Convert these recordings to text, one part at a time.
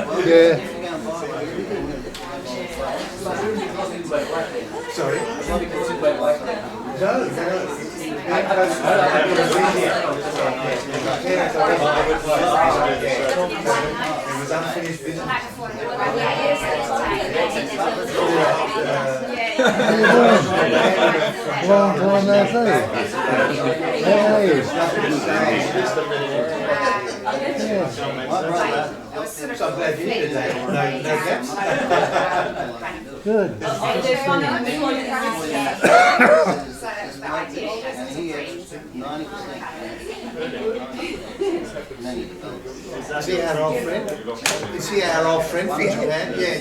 Yeah. Sorry? It was unfinished business. Long time no see. How are you? So I'm glad you're here today. No gaps. Good. Is he our old friend? Is he our old friend from Japan? Yeah.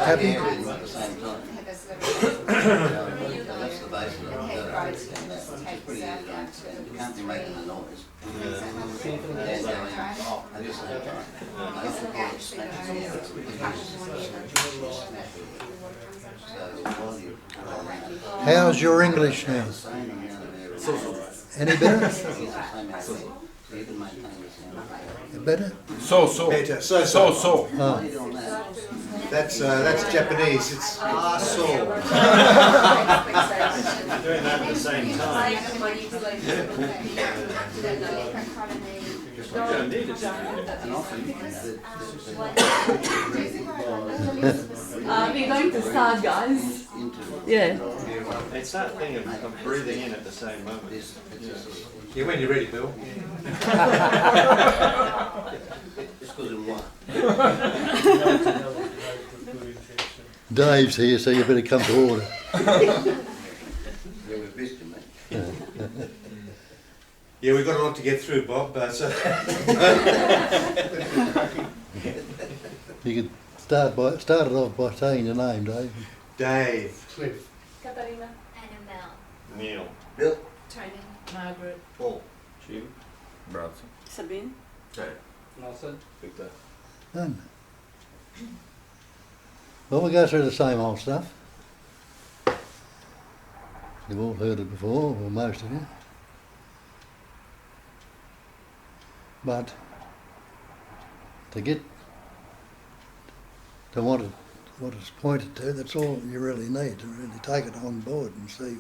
Happy? How's your English now? Any better? Better? So. Better. So. Oh. That's Japanese. It's so. Doing that at the same time. We're going to start, guys. Yeah. It's that thing of breathing in at the same moment. Yeah, when you're ready, Bill. Dave's here, so you better come to order. Yeah, we've got a lot to get through, Bob. So You could start it off by saying your name, Dave. Dave. Cliff. Katarina. Annabelle. Neil. Bill. Tony. Margaret. Paul. Jim. Brad. Sabine. Nelson. Victor. None. Well, we go through the same old stuff. You've all heard it before, or most of you. But to get to what it's pointed to, that's all you really need to really take it on board and see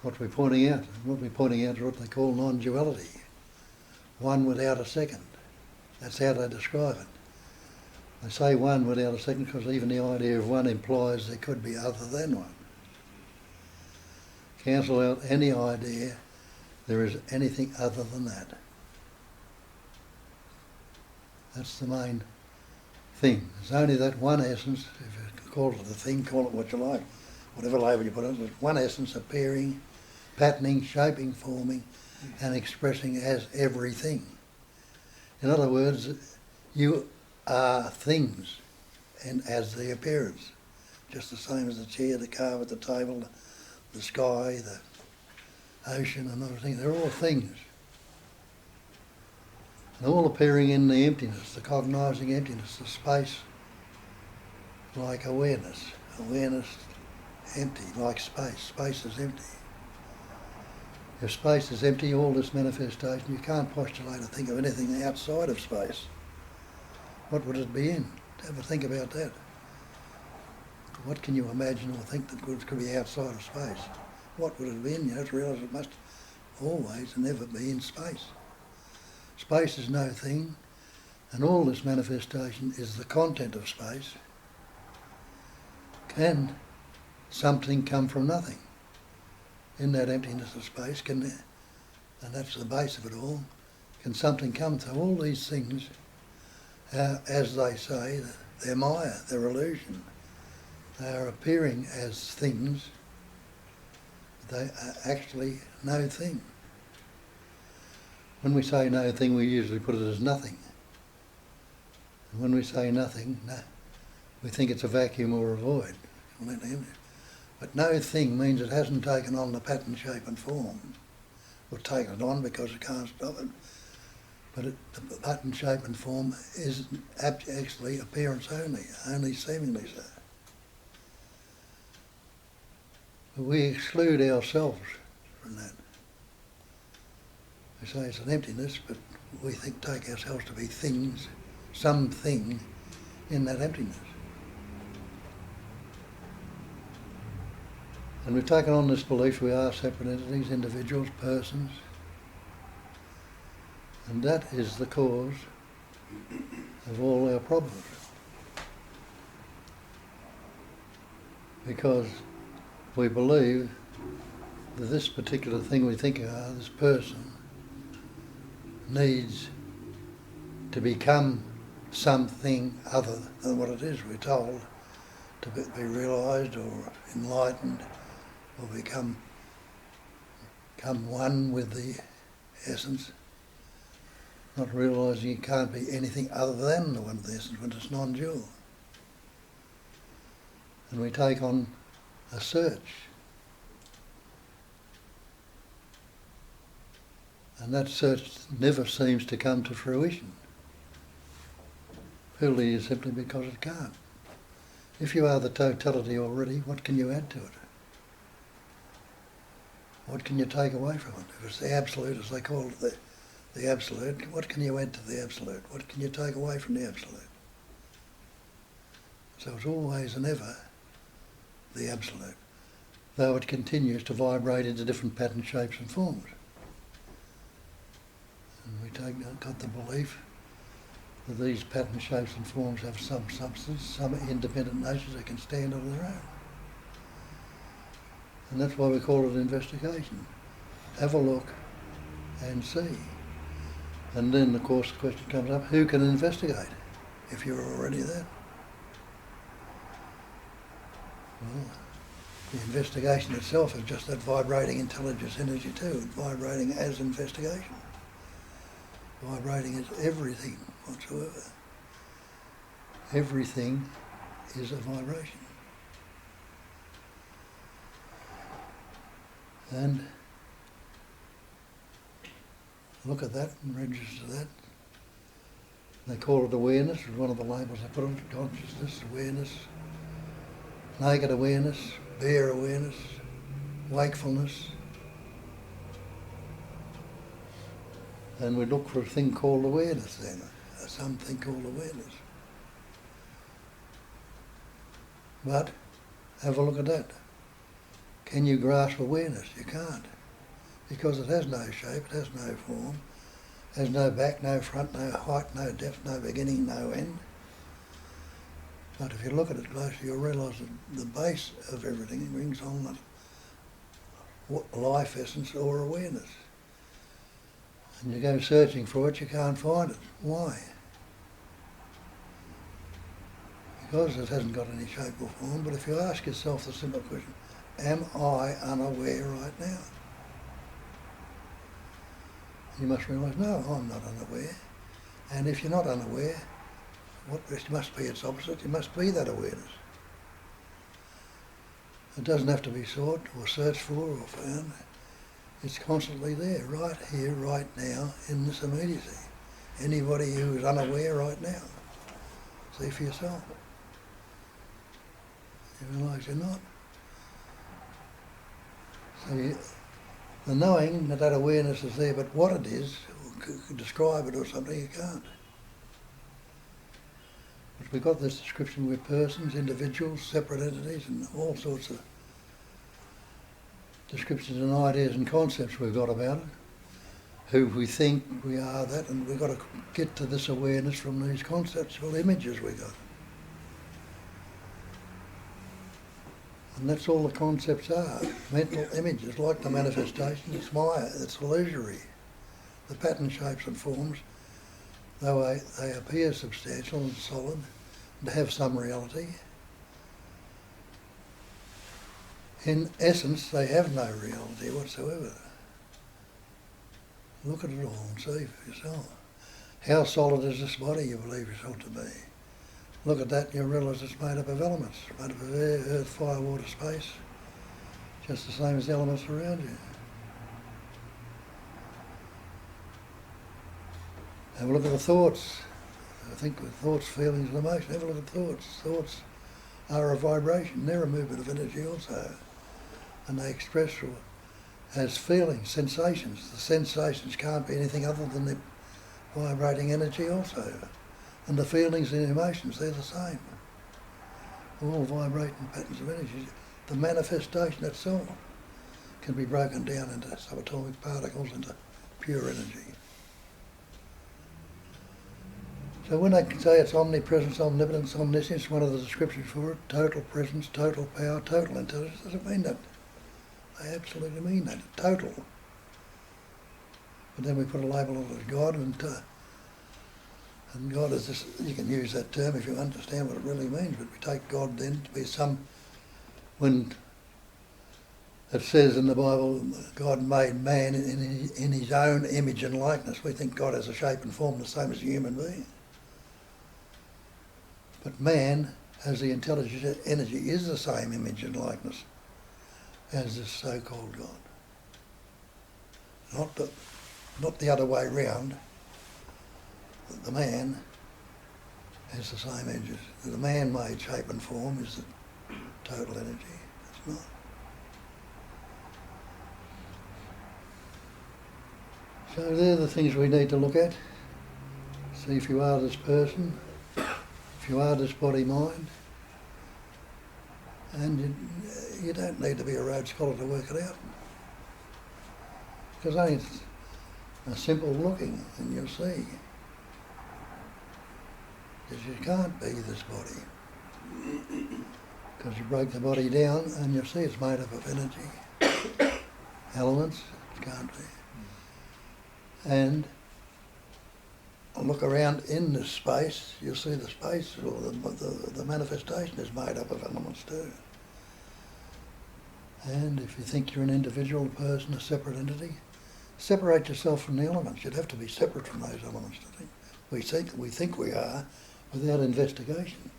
what we're pointing out. What we're pointing out is what they call non-duality. One without a second. That's how they describe it. They say one without a second because even the idea of one implies there could be other than one. Cancel out any idea there is anything other than that. That's the main thing. There's only that one essence, if you call it the thing, call it what you like, whatever label you put on it, there's one essence appearing, patterning, shaping, forming, and expressing as everything. In other words, you are things, and as the appearance, just the same as the chair, the car, the table, the sky, the ocean, and everything. They're all things. And all appearing in the emptiness, the cognising emptiness, the space, like awareness. Awareness empty, like space. Space is empty. If space is empty, all this manifestation, you can't postulate or think of anything outside of space. What would it be in? Have a think about that. What can you imagine or think that could be outside of space? What would it be in? You have to realise it must always and never be in space. Space is no thing, and all this manifestation is the content of space. Can something come from nothing? In that emptiness of space, and that's the base of it all, can something come? So all these things, as they say, they're Maya, they're illusion. They are appearing as things, but they are actually no thing. When we say no thing, we usually put it as nothing. And when we say nothing, we think it's a vacuum or a void. But no thing means it hasn't taken on the pattern, shape and form. We'll take it on because it can't stop it. But the pattern, shape and form is actually appearance only seemingly so. We exclude ourselves from that. We say it's an emptiness, but we take ourselves to be things, something in that emptiness. And we've taken on this belief we are separate entities, individuals, persons, and that is the cause of all our problems. Because we believe that this particular thing we think are, this person, needs to become something other than what it is. We're told to be realised or enlightened or become one with the essence, not realising it can't be anything other than the one with the essence when it's non-dual. And we take on a search. And that search never seems to come to fruition, purely simply because it can't. If you are the totality already, what can you add to it? What can you take away from it? If it's the absolute, as they call it, the absolute, what can you add to the absolute? What can you take away from the absolute? So it's always and ever the absolute, though it continues to vibrate into different patterns, shapes and forms. And we got the belief that these patterns, shapes and forms have some substance, some independent natures that can stand on their own. And that's why we call it investigation. Have a look and see. And then, of course, the question comes up, who can investigate if you're already there? Well, the investigation itself is just that vibrating intelligence energy too, vibrating as investigation. Vibrating as everything whatsoever. Everything is a vibration. And look at that and register that. They call it awareness, is one of the labels they put on it, consciousness, awareness, naked awareness, bare awareness, wakefulness. And we look for a thing called awareness then, something called awareness. But have a look at that. Can you grasp awareness? You can't. Because it has no shape, it has no form, has no back, no front, no height, no depth, no beginning, no end. But if you look at it closely, you'll realise that the base of everything rings on the life essence or awareness. And you go searching for it, you can't find it. Why? Because it hasn't got any shape or form. But if you ask yourself the simple question, am I unaware right now? You must realise, no, I'm not unaware. And if you're not unaware, it must be its opposite. It must be that awareness. It doesn't have to be sought or searched for or found. It's constantly there, right here, right now, in this immediacy. Anybody who is unaware right now, see for yourself. You realise you're not. So the knowing that awareness is there, but what it is, or could describe it or something, you can't. But we've got this description, we're persons, individuals, separate entities, and all sorts of descriptions and ideas and concepts we've got about it, who we think we are that, and we've got to get to this awareness from these conceptual images we got. And that's all the concepts are, mental images, like the manifestation. It's Maya, it's illusory. The pattern, shapes and forms, though they appear substantial and solid, and have some reality, in essence they have no reality whatsoever. Look at it all and see for yourself. How solid is this body you believe yourself to be? Look at that and you'll realise it's made up of elements, made up of air, earth, fire, water, space, just the same as the elements around you. Have a look at the thoughts. I think with thoughts, feelings and emotion, have a look at thoughts. Thoughts are a vibration, they're a movement of energy also. and they express through it as feelings, sensations. The sensations can't be anything other than the vibrating energy also. And the feelings and emotions, they're the same. All vibrating patterns of energy. The manifestation itself can be broken down into subatomic particles, into pure energy. So when they say it's omnipresence, omnipotence, omniscience, one of the descriptions for it, total presence, total power, total intelligence, doesn't mean that. They absolutely mean that, total. But then we put a label on it as God, and God is this, you can use that term if you understand what it really means, but we take God then to be when it says in the Bible, God made man in his own image and likeness, we think God has a shape and form the same as a human being. But man, as the intelligent energy, is the same image and likeness as this so-called God. Not the other way round. The man has the same edges. The man-made shape and form is the total energy. It's not. So they're the things we need to look at. See if you are this person, if you are this body-mind, and you don't need to be a Rhodes Scholar to work it out. Because only it's a simple looking and you'll see. Because you can't be this body. Because you break the body down and you'll see it's made up of energy, elements, it can't be. And look around in this space, you'll see the space, or the manifestation is made up of elements too. And if you think you're an individual person, a separate entity, separate yourself from the elements. You'd have to be separate from those elements to think. We think we are without investigation.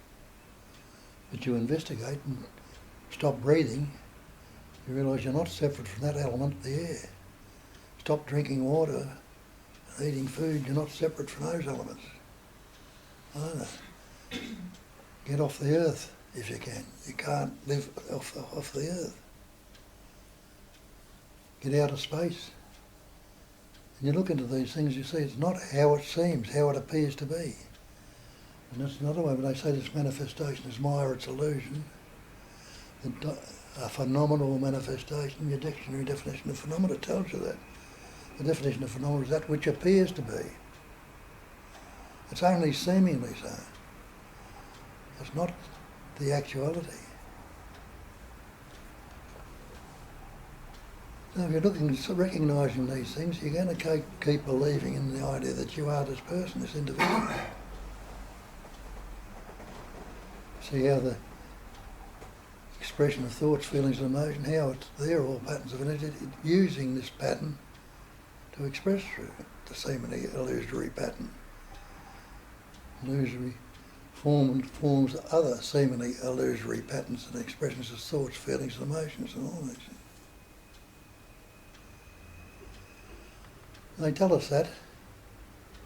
But you investigate and stop breathing, you realise you're not separate from that element, the air. Stop drinking water, eating food, you're not separate from those elements. Either. Get off the earth if you can. You can't live off the earth. Get out of space. And you look into these things, you see it's not how it seems, how it appears to be. And that's another way when they say this manifestation is Maya, it's illusion. A phenomenal manifestation, your dictionary definition of phenomena tells you that. The definition of phenomena is that which appears to be. It's only seemingly so. It's not the actuality. So if you're looking, recognising these things, you're going to keep believing in the idea that you are this person, this individual. See how the expression of thoughts, feelings and emotion, how it's there, all patterns of energy, using this pattern to express through the seemingly illusory pattern. Illusory forms other seemingly illusory patterns and expressions of thoughts, feelings and emotions and all these things. They tell us that.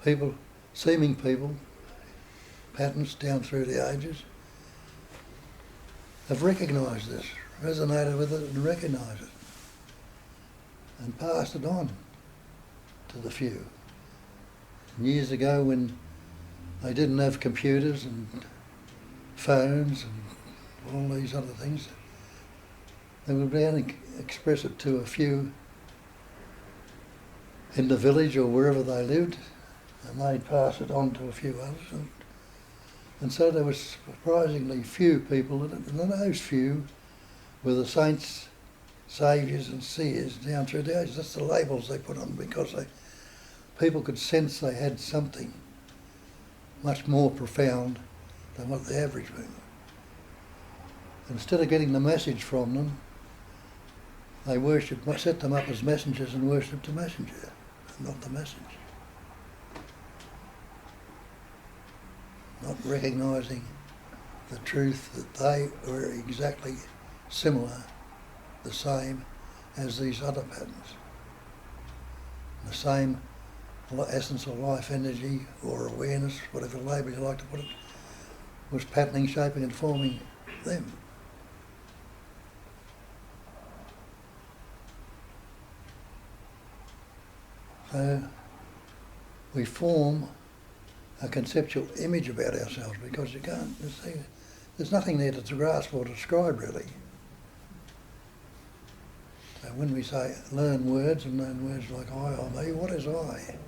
People, seeming people, patterns down through the ages, have recognised this, resonated with it and recognised it, and passed it on to the few. And years ago when they didn't have computers and phones and all these other things, they would only express it to a few in the village or wherever they lived, and they'd pass it on to a few others. And so there was surprisingly few people, and those few were the saints, saviours and seers down through the ages. That's the labels they put on because people could sense they had something much more profound than what the average people. Instead of getting the message from them, they set them up as messengers and worshipped the messenger, not the message. Not recognising the truth that they were exactly similar, the same as these other patterns. The same essence of life energy or awareness, whatever label you like to put it, was patterning, shaping and forming them. So we form a conceptual image about ourselves because you see, there's nothing there to grasp or describe really. So when we say learn words like I or me, what is I?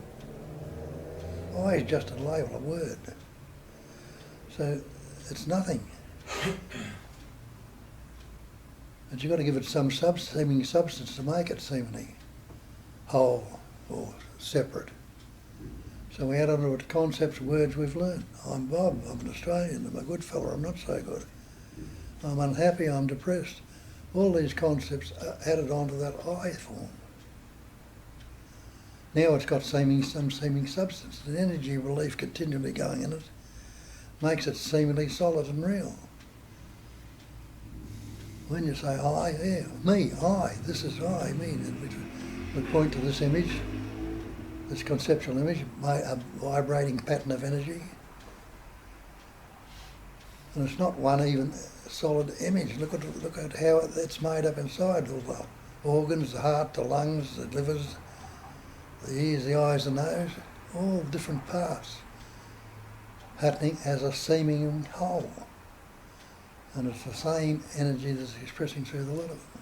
I is just a label, a word. So it's nothing. But you've got to give it some seeming substance to make it seemingly whole or separate. So we add on to it concepts, words we've learned. I'm Bob, I'm an Australian, I'm a good fella, I'm not so good. I'm unhappy, I'm depressed. All these concepts are added onto that I form. Now it's got some seeming substance. The energy relief continually going in it makes it seemingly solid and real. When you say I, yeah, me, I, this is I, me, we point to this image, this conceptual image, a vibrating pattern of energy. And it's not one even solid image. Look at how it's made up inside. All the organs, the heart, the lungs, the livers, the ears, the eyes, the nose, all different parts happening as a seeming whole. And it's the same energy that's expressing through the lot of them.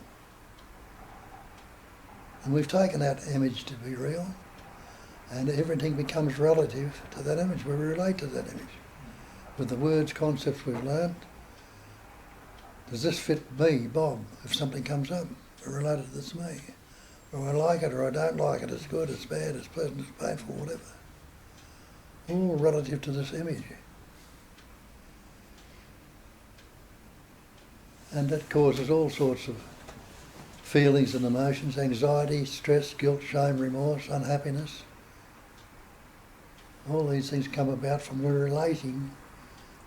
And we've taken that image to be real, and everything becomes relative to that image. We relate to that image. With the words, concepts we've learned, does this fit me, Bob? If something comes up, we're related to this me. Or I like it or I don't like it, it's good, it's bad, it's pleasant, it's painful, whatever. All relative to this image. And that causes all sorts of feelings and emotions, anxiety, stress, guilt, shame, remorse, unhappiness. All these things come about from relating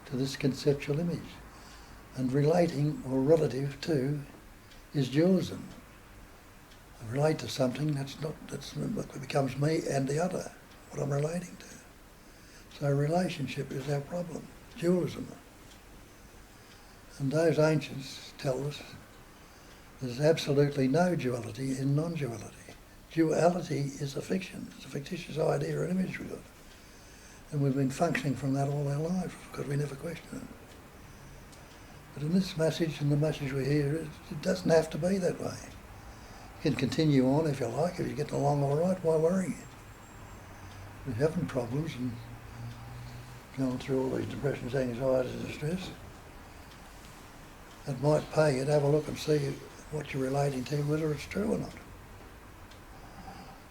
to this conceptual image. And relating, or relative to, is dualism. I relate to something that's what becomes me and the other, what I'm relating to. So relationship is our problem, dualism. And those ancients tell us there's absolutely no duality in non-duality. Duality is a fiction. It's a fictitious idea or image we've got. And we've been functioning from that all our lives because we never question it. But in this message and the message we hear, it doesn't have to be that way. You can continue on if you like. If you're getting along all right, why worry? If you're having problems and going through all these depressions, anxieties and stress, it might pay you to have a look and see what you're relating to, whether it's true or not.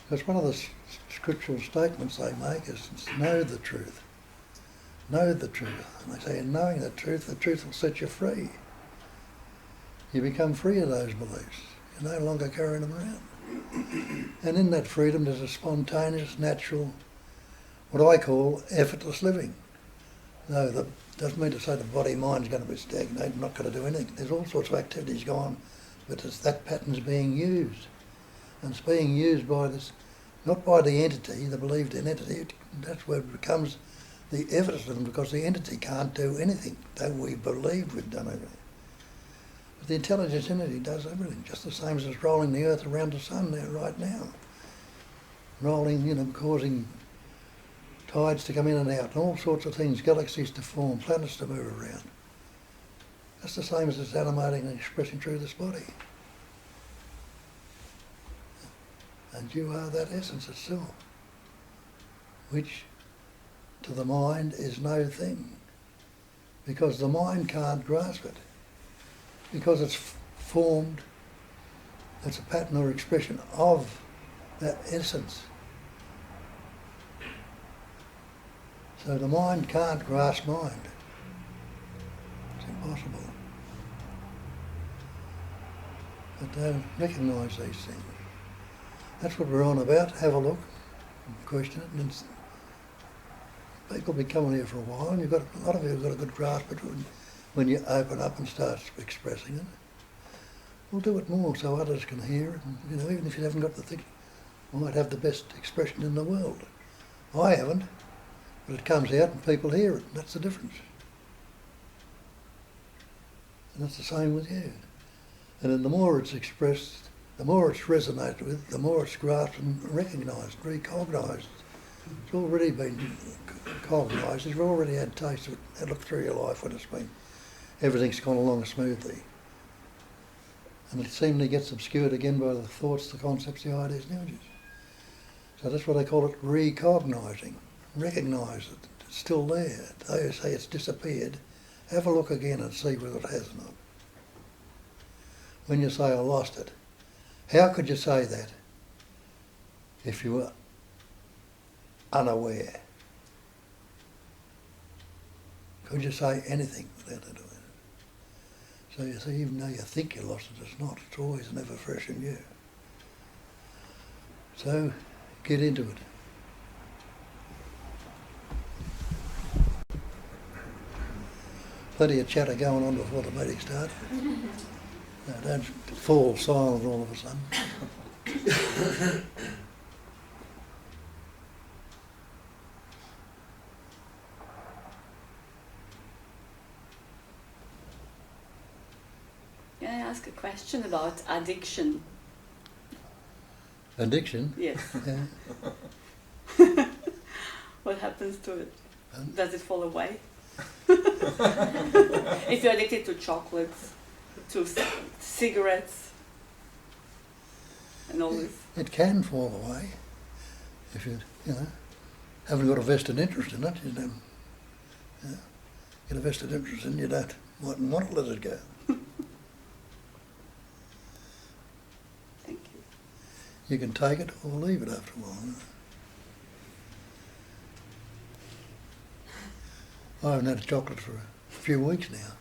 Because one of the scriptural statements they make is know the truth. Know the truth. And they say in knowing the truth will set you free. You become free of those beliefs. You're no longer carrying them around. And in that freedom there's a spontaneous, natural, what I call effortless living. No, that doesn't mean to say the body-mind's going to be stagnated, not going to do anything. There's all sorts of activities going on, but it's that pattern's being used. And it's being used by this, not by the entity, the believed-in entity. That's where it becomes the evidence of them, because the entity can't do anything, though we believe we've done everything. But the intelligence entity does everything, just the same as it's rolling the earth around the sun there right now. Rolling, causing tides to come in and out, and all sorts of things, galaxies to form, planets to move around. That's the same as it's animating and expressing through this body. And you are that essence itself, which to the mind is no thing, because the mind can't grasp it, because it's formed, it's a pattern or expression of that essence. So the mind can't grasp mind. It's impossible. But they recognise these things. That's what we're on about. Have a look, question it, and people will be coming here for a while, and a lot of you have got a good grasp of it when you open up and start expressing it. We'll do it more so others can hear it, and, even if you haven't got the thing, you might have the best expression in the world. I haven't. But it comes out and people hear it, and that's the difference. And that's the same with you. And then the more it's expressed, the more it's resonated with, the more it's grasped and recognised, recognised. It's already been cognised. You've already had taste of it. Had a look through your life when it's been, everything's gone along smoothly. And it seemingly gets obscured again by the thoughts, the concepts, the ideas, and images. So that's what they call it, recognising. Recognise it. It's still there. They say it's disappeared. Have a look again and see whether it has or not. When you say I lost it, how could you say that if you were unaware? Could you say anything without it? So you see, even though you think you lost it, it's not. It's always and ever fresh and new. So get into it. Plenty of chatter going on before the meeting starts. No, don't fall silent all of a sudden. Can I ask a question about addiction? Addiction? Yes. Yeah. What happens to it? Um, Does it fall away? If you're addicted to chocolates, to cigarettes, and all this. It can fall away if you haven't got a vested interest in it. You don't get a vested interest in it, you mightn't want to let it go. Thank you. You can take it or leave it after a while. I haven't had a chocolate for a few weeks now.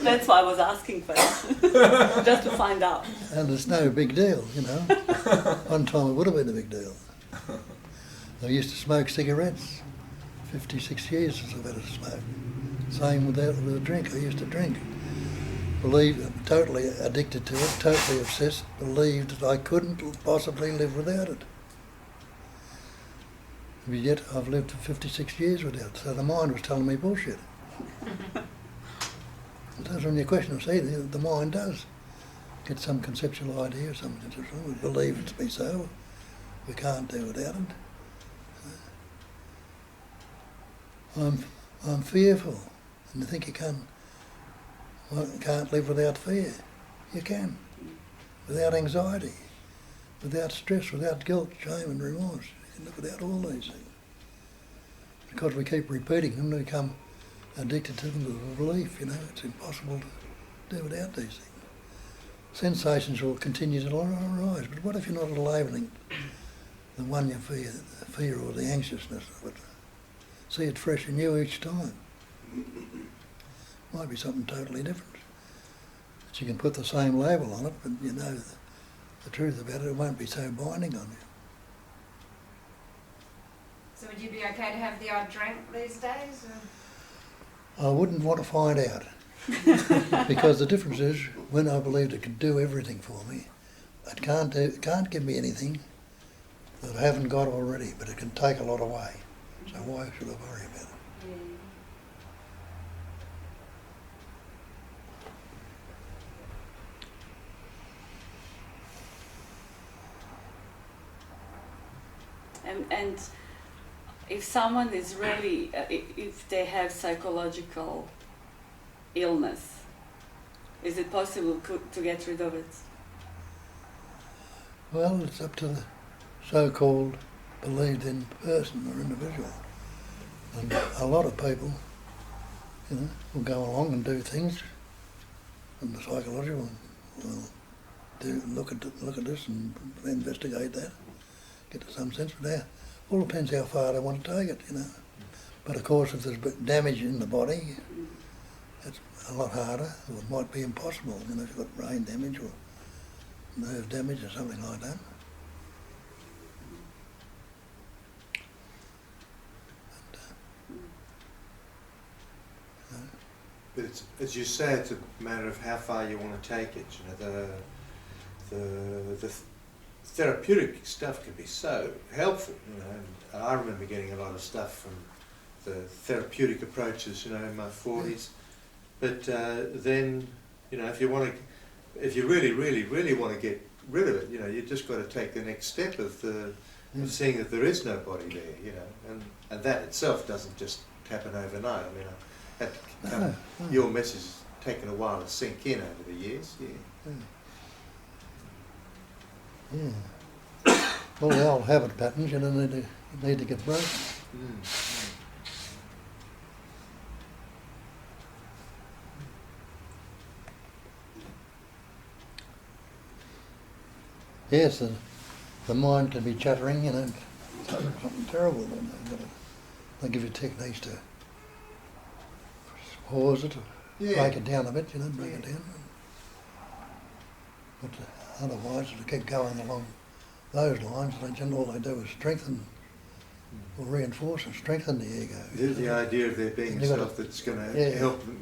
That's why I was asking first, just to find out. And it's no big deal, One time it would have been a big deal. I used to smoke cigarettes. 56 years since I've had a smoke. Same with a drink. I used to drink. Totally addicted to it, totally obsessed, believed that I couldn't possibly live without it. But yet I've lived for 56 years without it, so the mind was telling me bullshit. It does when you question it, see, the mind does get some conceptual idea, some conceptual, we believe it to be so, we can't do without it. I'm fearful, and you think you can't live without fear. You can, without anxiety, without stress, without guilt, shame and remorse. You can live without all these things. Because we keep repeating them, we become addicted to them, to the belief, it's impossible to do without these things. Sensations will continue to arise, but what if you're not labelling the one you fear or the anxiousness of it? See it fresh and new each time. Might be something totally different. But you can put the same label on it, but the truth about it, it won't be so binding on you. So would you be okay to have the odd drink these days? I wouldn't want to find out. Because the difference is, when I believed it could do everything for me, it can't give me anything that I haven't got already, but it can take a lot away. So why should I worry about it? And if someone is really, if they have psychological illness, is it possible to get rid of it? Well, it's up to the so-called believed in person or individual. And a lot of people, will go along and do things from the psychological, look at this and investigate that, get to some sense. But all depends how far they want to take it, But of course, if there's damage in the body, it's a lot harder, or it might be impossible, if you've got brain damage or nerve damage or something like that. But it's, as you say, it's a matter of how far you want to take it. The therapeutic stuff can be so helpful, and I remember getting a lot of stuff from the therapeutic approaches, in my 40s. But then, if you want to if you really, really, really want to get rid of it, you know, you've just got to take the next step of seeing that there is nobody there, you know, and that itself doesn't just happen overnight. I mean, your message has taken a while to sink in over the years. Yeah. Well, the old habit patterns, you know, need to get broken. Yes, the mind can be chattering, you know, something terrible. They give you techniques to pause it, break it down a bit, you know, break it down. But otherwise, to keep going along those lines, all they do is strengthen or reinforce and strengthen the ego. The idea of there being a self that's going to help them,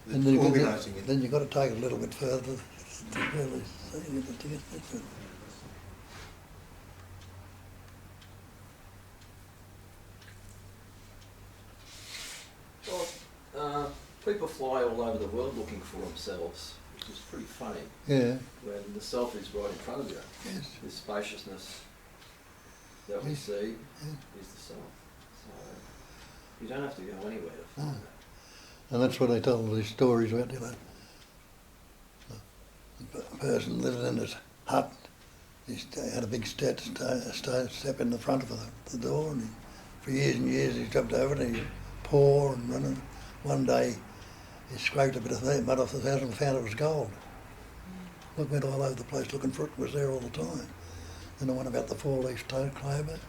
that's organising it. Then you've got to take it a little bit further to really see it, to get it. Well, people fly all over the world looking for themselves, which is pretty funny. Yeah. When the self is right in front of you. Yes. This spaciousness that we see is the self. So you don't have to go anywhere to find it. And that's what they tell these stories about, you know. The person living in his hut, he had a big step in the front of the door, and for years and years he jumped over it, and he'd pour and run, and one day he scraped a bit of mud off the house and found it was gold. Look, went all over the place looking for it, it was there all the time. Then the one about the four-leaf clover.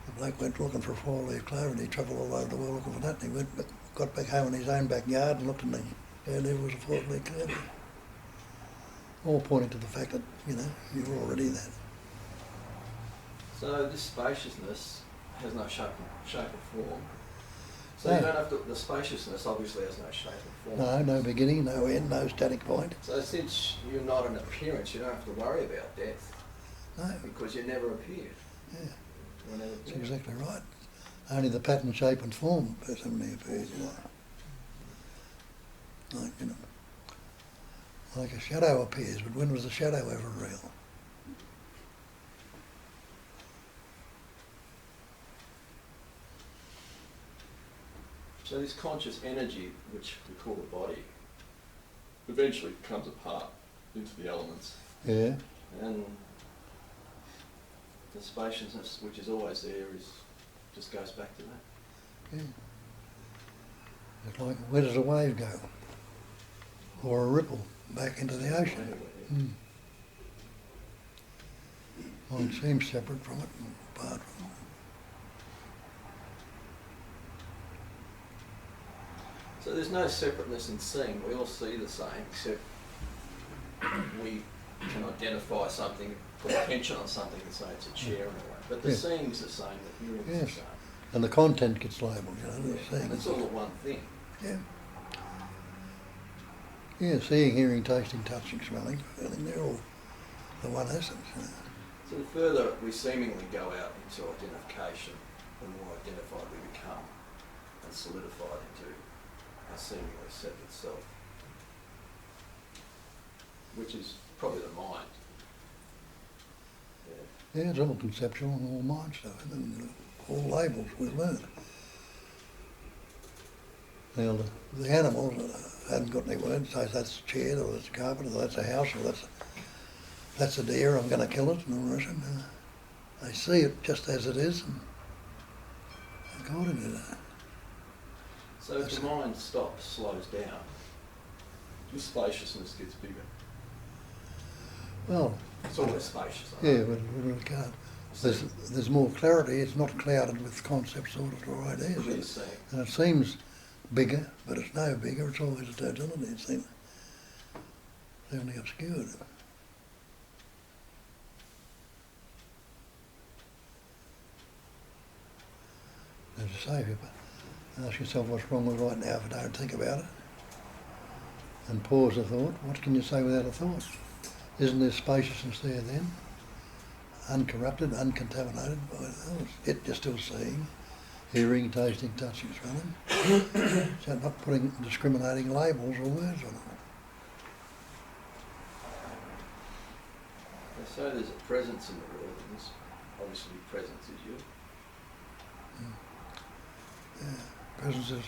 The bloke went looking for a four-leaf clover, and he travelled all over the world looking for that, and he got back home in his own backyard and looked, and there was a four-leaf clover. All pointing to the fact that, you know, you're already there. So this spaciousness has no shape or form. So you don't have to, the spaciousness obviously has no shape or form. No beginning, no end, no static point. So since you're not an appearance, you don't have to worry about death. No. Because you never appeared. Yeah. You never That's appeared. exactly right. Only the pattern, shape and form personally appears, you know. Like, you know, like a shadow appears, but when was the shadow ever real? So this conscious energy, which we call the body, eventually comes apart into the elements. Yeah. And the spaciousness, which is always there, just goes back to that. Yeah. It's like, where does a wave go? Or a ripple back into the ocean. Well, it seems separate from it and apart from it. So there's no separateness in seeing. We all see the same, except we can identify something, put attention on something and say it's a chair in a way. But the seeing is the same, the hearing is the same. And the content gets labelled, you know, the seeing. And it's all the one thing. Yeah. Yeah, seeing, hearing, tasting, touching, smelling, feeling, they're all the one essence. You know. So the further we seemingly go out into identification, the more identified we become and solidified into a seemingly separate self, which is probably the mind. Yeah, it's all conceptual and all mind stuff, and all labels we learn. Now, the animals haven't got any words, say that's a chair, or that's a carpet, or that's a house, or that's a deer, I'm going to kill it, and all the rest of it. They see it just as it is, and according to that. So if the mind stops, slows down, the spaciousness gets bigger. Well, It's always spacious. yeah, but it can't. There's more clarity. It's not clouded with concepts or ideas. What are you saying? And it seems bigger, but it's no bigger. It's always a totality. It's only obscured. As I say, if you ask yourself what's wrong with right now if you don't think about it, and pause a thought, what can you say without a thought? Isn't there spaciousness there then? Uncorrupted, uncontaminated by thoughts. Yet you're still seeing, hearing, tasting, touching, smelling. So not putting discriminating labels or words on it. They say there's a presence in the world, and this obviously presence is you. Yeah. Presence is,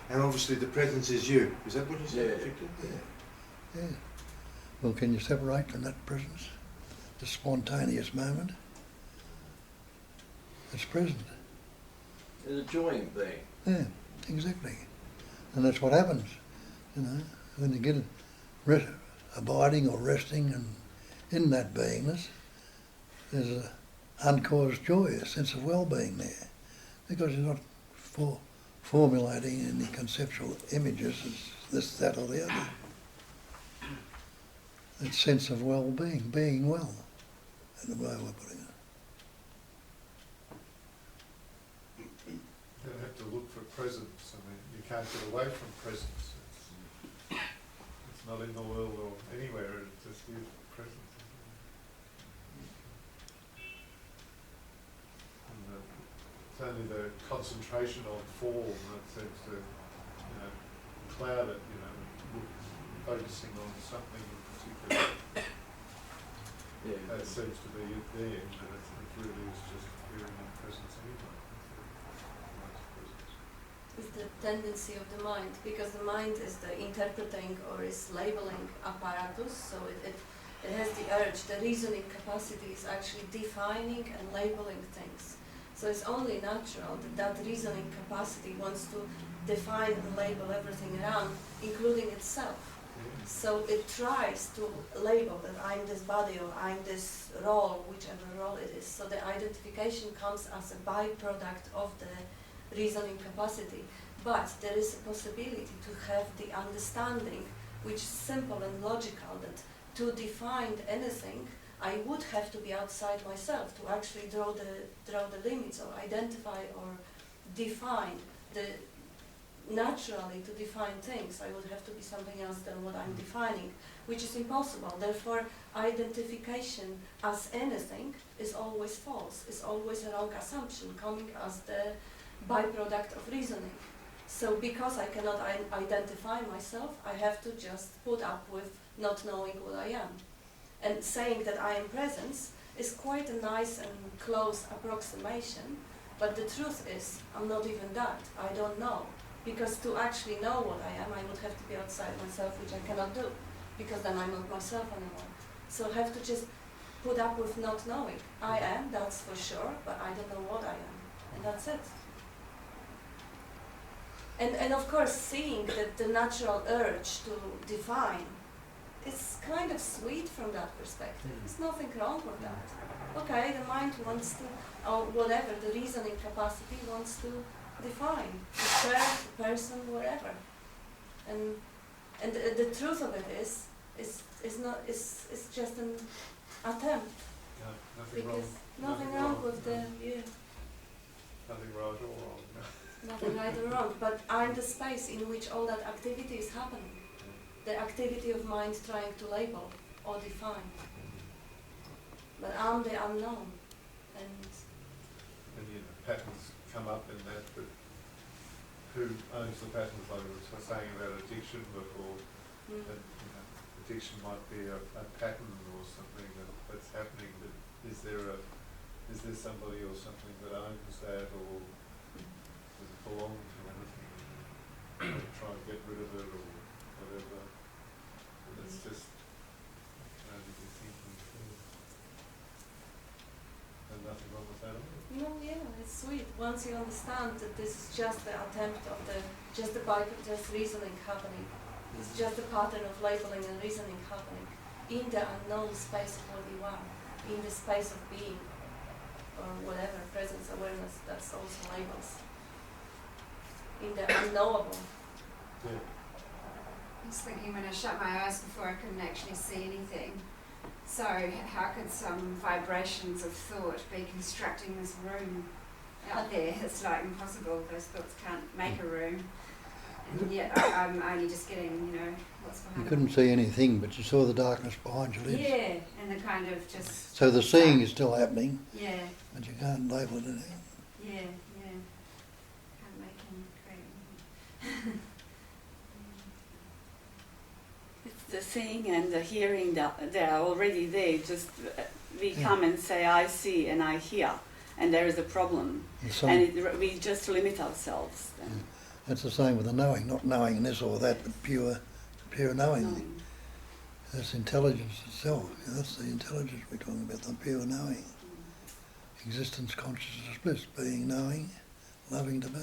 And obviously the presence is you. Is that what you said, Yeah. Victor? yeah. Well, can you separate from that presence? The spontaneous moment? It's present. There's a joy in being. Yeah, exactly. And that's what happens, you know, when you get abiding or resting and in that beingness, there's a uncaused joy, a sense of well-being there, because you're not formulating any conceptual images as this, that or the other. That sense of well-being, being well, in the way we're putting it. You don't have to look for presence. I mean, you can't get away from presence. It's not in the world or anywhere. It's just is presence. And it's only the concentration on form that seems to, cloud it. Focusing on something in particular. Yeah. That seems to be it there, but it really is just appearing in presence anyway. It's the tendency of the mind, because the mind is the interpreting or is labeling apparatus, so it has the urge, the reasoning capacity is actually defining and labeling things. So it's only natural that that reasoning capacity wants to define and label everything around, including itself. So it tries to label that I'm this body or I'm this role, whichever role it is. So the identification comes as a byproduct of the reasoning capacity. But there is a possibility to have the understanding, which is simple and logical, that to define anything, I would have to be outside myself to actually draw the limits or identify or define the. Naturally, to define things, I would have to be something else than what I'm defining, which is impossible. Therefore, identification as anything is always false, is always a wrong assumption, coming as the byproduct of reasoning. So because I cannot identify myself, I have to just put up with not knowing what I am. And saying that I am presence is quite a nice and close approximation, but the truth is, I'm not even that. I don't know. Because to actually know what I am, I would have to be outside myself, which I cannot do, because then I'm not myself anymore. So I have to just put up with not knowing. I am, that's for sure, but I don't know what I am, and that's it. And of course, seeing that the natural urge to define is kind of sweet from that perspective. There's nothing wrong with that. Okay, the mind wants to, or whatever, the reasoning capacity wants to define the person, whatever, and the truth of it is just an attempt. No, nothing Because wrong. nothing wrong with the Nothing right or wrong. nothing right or wrong. But I'm the space in which all that activity is happening. The activity of mind trying to label or define. But I'm the unknown, and Patterns come up in that, but who owns the patterns? Like we were saying about addiction before, that addiction might be a pattern or something that's happening. But is there somebody or something that owns that, or does it belong to anything? Try and get rid of it or whatever. But it's just maybe the thinking too. And nothing wrong with that at all. no, yeah, it's sweet. Once you understand that this is just the attempt of just reasoning happening. It's just a pattern of labeling and reasoning happening in the unknown space of what you are, in the space of being, or whatever, presence, awareness, that's also labels. In the unknowable. Yeah. I was thinking when I shut my eyes before I couldn't actually see anything. So how could some vibrations of thought be constructing this room out there? It's like impossible. Those thoughts can't make a room. And yet I'm only just getting, what's behind You couldn't see anything, but you saw the darkness behind your lids. Yeah, and the kind of just... So the seeing is still happening, Yeah, but you can't label it anything. yeah. Can't make him create anything. the seeing and the hearing, they are already there. Just we come and say, I see and I hear, and there is a problem. And we just limit ourselves. Then. That's the same with the knowing, not knowing this or that, but pure knowing. That's intelligence itself. That's the intelligence we're talking about, the pure knowing. Existence, consciousness, bliss, being, knowing, loving to be.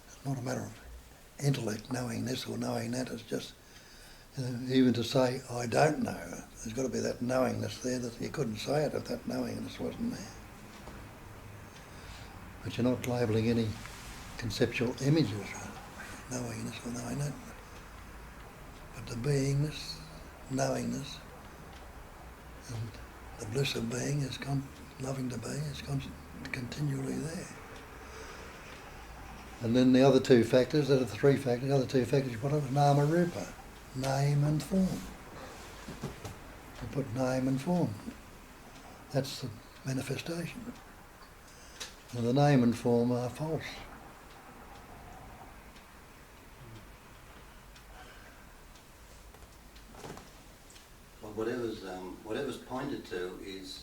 It's not a matter of intellect knowing this or knowing that. It's just, even to say, I don't know, there's got to be that knowingness there that you couldn't say it if that knowingness wasn't there. But you're not labelling any conceptual images, knowingness or knowing that. But the beingness, knowingness, and the bliss of being is loving to be is continually there. And then the other two factors, there are three factors, the other two factors you put up, nama rupa, name and form. You put name and form. That's the manifestation. And the name and form are false. Well, whatever's pointed to is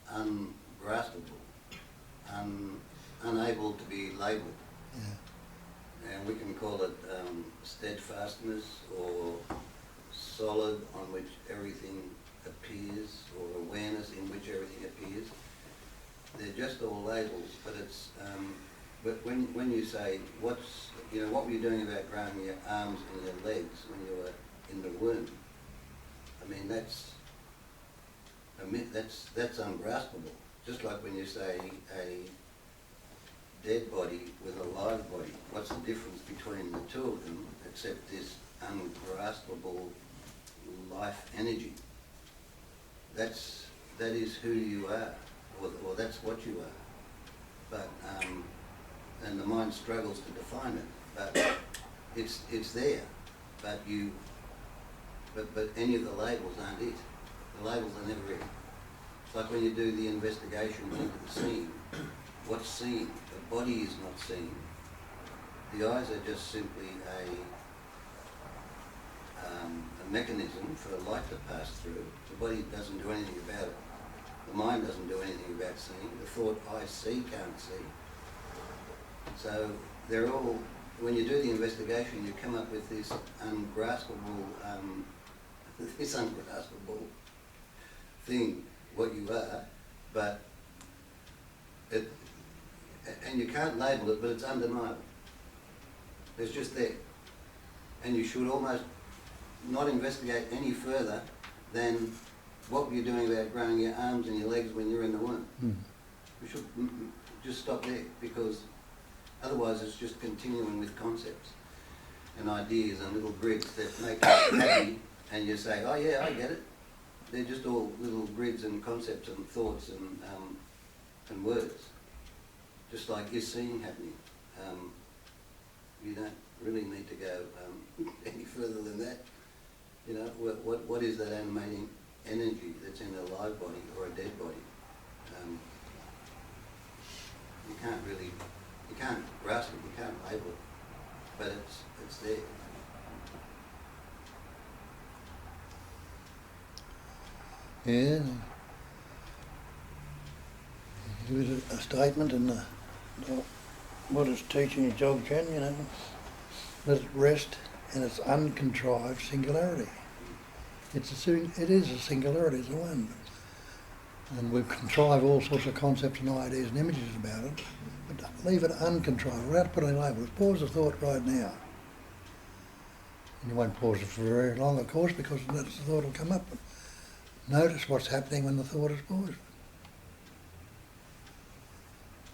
ungraspable, unable to be labelled. Yeah. And we can call it steadfastness or solid on which everything appears, or awareness in which everything appears. They're just all labels, but it's but when you say what were you doing about growing your arms and your legs when you were in the womb? I mean that's ungraspable. Just like when you say a dead body with a live body, what's the difference between the two of them except this ungraspable life energy? That is who you are, or that's what you are. But and the mind struggles to define it, but it's there. But any of the labels aren't it. The labels are never it. It's like when you do the investigation into the scene. What's seen? The body is not seen. The eyes are just simply a mechanism for light to pass through. The body doesn't do anything about it. The mind doesn't do anything about seeing. The thought I see can't see. So they're all, when you do the investigation, you come up with this ungraspable thing, what you are, but and you can't label it, but it's undeniable. It's just there. And you should almost not investigate any further than what were you doing about growing your arms and your legs when you're in the womb. We should just stop there, because otherwise it's just continuing with concepts and ideas and little grids that make you happy, and you say, oh yeah, I get it. They're just all little grids and concepts and thoughts and words. Just like is seeing happening. You don't really need to go any further than that. You know, what is that animating energy that's in a live body or a dead body? You can't grasp it, you can't label it, but it's there. Yeah. There was a statement in the Buddhist teaching of Dzogchen, you know, let it rest in its uncontrived singularity. It is a singularity, it's a one. And we contrive all sorts of concepts and ideas and images about it, but leave it uncontrolled, without putting labels. Pause the thought right now. And you won't pause it for very long, of course, because the thought will come up. But notice what's happening when the thought is paused.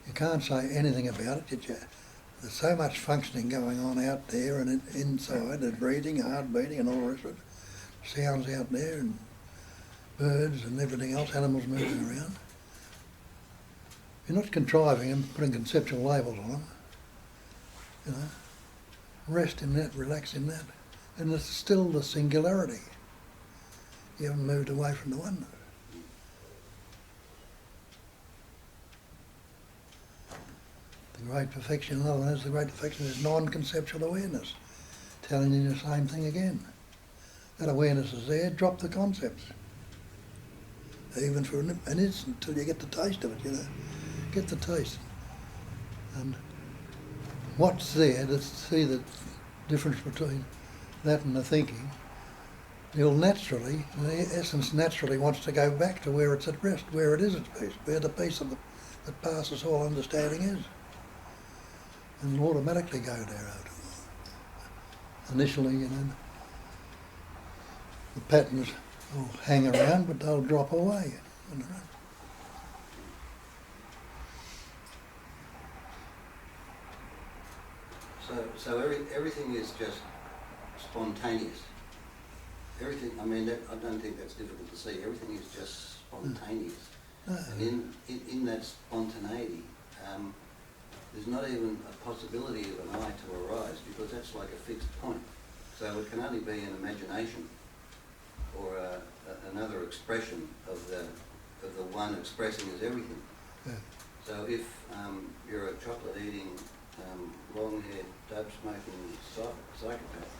You can't say anything about it, there's so much functioning going on out there and inside, there's breathing, heart beating and all the rest of it. Sounds out there and birds and everything else, animals moving around. You're not contriving and putting conceptual labels on them. You know, rest in that, relax in that. And it's still the singularity. You haven't moved away from the oneness. The great perfection, in other words, the great perfection is non-conceptual awareness. telling you the same thing again. That awareness is there, drop the concepts. Even for an instant, until you get the taste of it, you know. Get the taste. And what's there, to see the difference between that and the thinking, you'll naturally, the essence naturally wants to go back to where it's at rest, where it is at peace, where the peace of that passes all understanding is. And it'll automatically go there. Initially, you know, the patterns will hang around, but they'll drop away. You know. So everything is just spontaneous. Everything, I mean, I don't think that's difficult to see. Everything is just spontaneous. And in that spontaneity, there's not even a possibility of an I to arise, because that's like a fixed point. So it can only be an imagination or another expression of the one expressing as everything. Yeah. So if you're a chocolate-eating, long-haired, dope-smoking psychopath,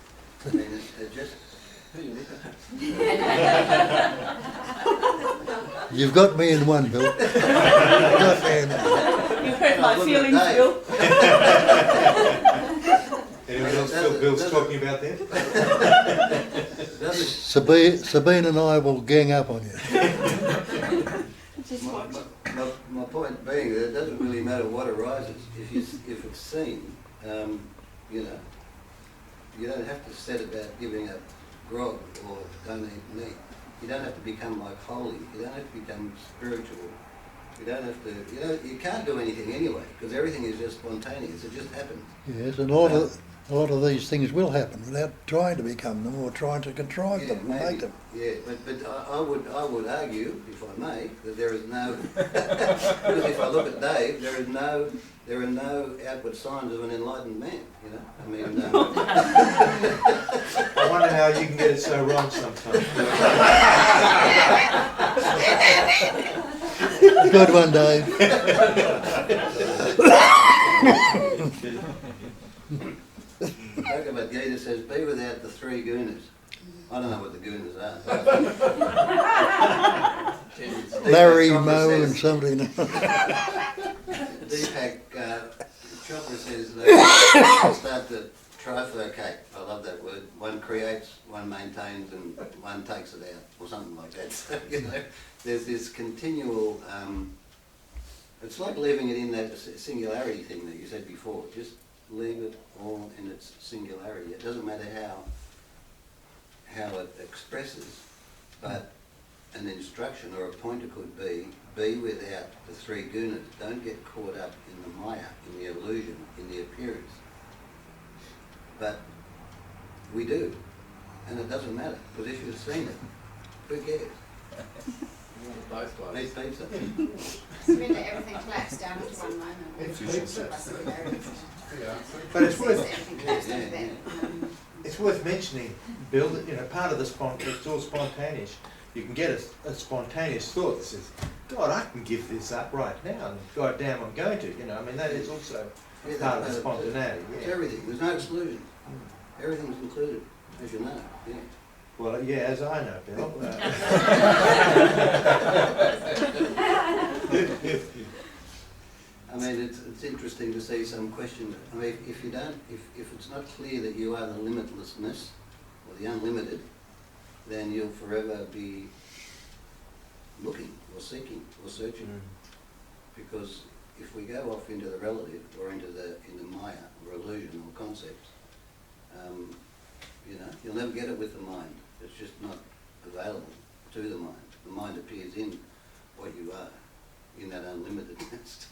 I mean, it just... You've got me in one, Bill. You hurt my feelings, Bill. Anyone else feel Bill's talking about that? Sabine and I will gang up on you. My point being that it doesn't really matter what arises. If it's seen, you know, you don't have to set about giving up grog or don't eat meat. You don't have to become like holy. You don't have to become spiritual. You don't have to, you know, you can't do anything anyway, because everything is just spontaneous. It just happens. Yes, and a lot of these things will happen without trying to become them or trying to contrive them and make them. Yeah, but I would argue, if I may, that there is no, because if I look at Dave, there are no outward signs of an enlightened man, you know? I mean, I wonder how you can get it so wrong sometimes. Good one, Dave. Talk about Gita says, be without the three gunas. I don't know what the gunas are. Larry, Mo and somebody. Deepak Chopra says that start the trifurcate. I love that word. One creates, one maintains, and one takes it out, or something like that. So, you know, there's this continual, it's like leaving it in that singularity thing that you said before. Just leave it all in its singularity. It doesn't matter how it expresses, but an instruction or a pointer could be without the three gunas. Don't get caught up in the maya, in the illusion, in the appearance. But we do, and it doesn't matter, because if you've seen it, who cares? Both ways. Eat pizza. So really everything collapsed down into one moment. It's But it's worth Everything collapsed into that. it's worth mentioning, Bill, that, you know, part of the it's all spontaneous. You can get a spontaneous thought that says, God, I can give this up right now, and God damn, I'm going to. You know, I mean, that is also part of the spontaneity. It's Yeah. everything. There's no exclusion. Everything's included, as you know. Yeah. Well, yeah, as I know, Bill. I mean, it's interesting to see some questions. I mean, if it's not clear that you are the limitlessness or the unlimited, then you'll forever be looking or seeking or searching. Because if we go off into the relative or into the Maya or illusion or concepts, you know, you'll never get it with the mind. It's just not available to the mind. The mind appears in what you are, in that unlimitedness.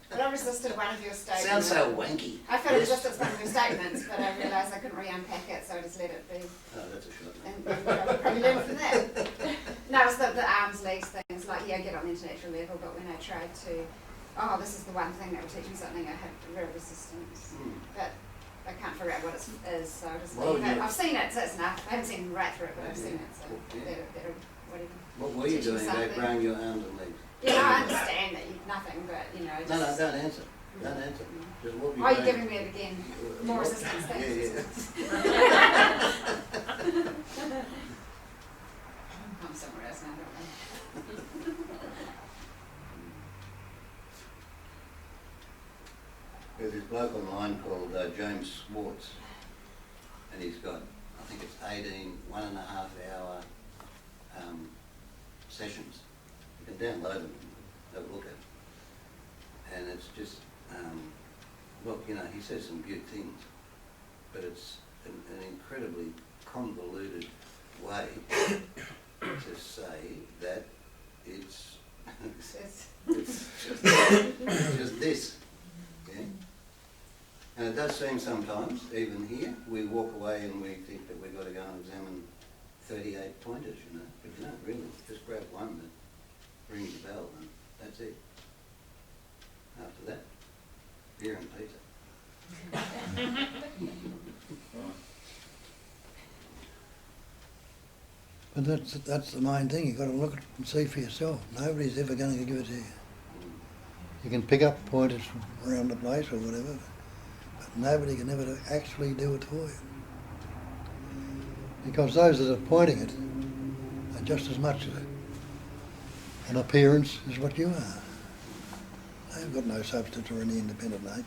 But I resisted one of your statements. Sounds so wanky. I felt it resisted one of your statements, but I realised I couldn't re-unpack it, so I just let it be. Oh, that's a shot. And I'll probably learn from that. No, it's the arms, legs things, like, yeah, I get on the intellectual level, but when I tried to, this is the one thing that will teach me something, I had real resistance. But I can't figure out what it is, so I'll just leave it. I've seen it, so it's enough. I haven't seen right through it, but I've seen it, so better, whatever. What were you Teach me doing about something. growing your arms and legs? Yeah, I understand that nothing, but, you know, just... No, don't answer. Don't answer. Just what Oh, you're giving me it again. More resistance, Yeah, thanks. yeah. I'm somewhere else now, don't I? There's this bloke online called James Swartz, and he's got, I think it's 18 1.5 hour sessions. You can download them and have a look at it. And it's just, look, you know, he says some good things, but it's an incredibly convoluted way to say that it's just this. Yeah? And it does seem sometimes, even here, we walk away and we think that we've got to go and examine 38 pointers, you know, but you don't really. Just grab one that rings the bell and that's it. After that, beer and pizza. But that's the main thing. You've got to look at it and see for yourself. Nobody's ever going to give it to you. You can pick up pointers from around the place or whatever, but nobody can ever actually do it for you. Because those that are pointing it are just as much an appearance as what you are. They've got no substance or any independent nature.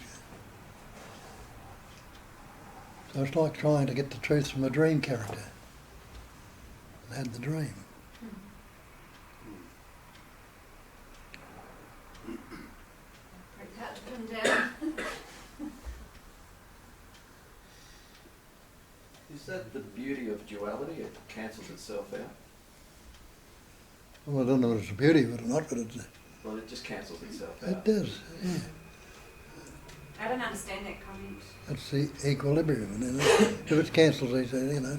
So it's like trying to get the truth from a dream character. And had the dream. Break that one down. Is that the beauty of duality? It cancels itself out. Well, I don't know if it's a beauty of it or not, but Well, it just cancels itself out. it does, yeah. I don't understand that comment. That's the equilibrium. You know? If it cancels each other, you know,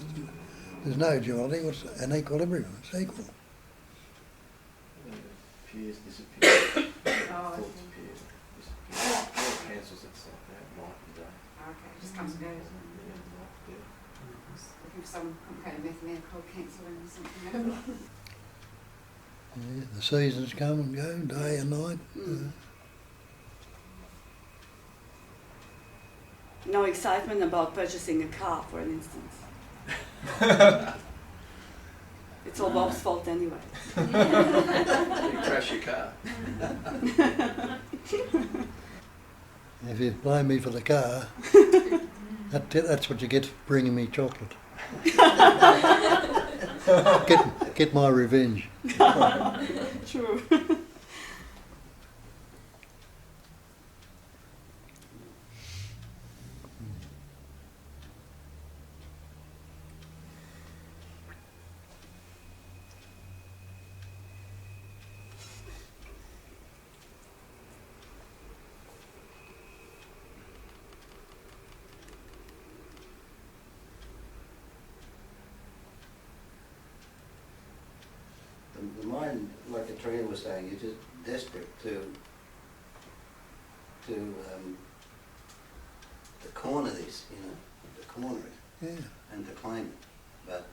there's no duality, it's an equilibrium, it's equal. Appears, disappears. Oh, Thoughts appear, disappear. It cancels itself out night and day. okay, it just comes and goes. Yeah. Looking for some complicated mathematical cancelling or something. Yeah, the seasons come and go, day and night. No excitement about purchasing a car, for an instance. It's all Bob's fault anyway. You crash your car. If you blame me for the car, that's what you get for bringing me chocolate. Get my revenge. True. The mind, like Katrina was saying, is just desperate to corner this, you know, to corner it and to claim it. But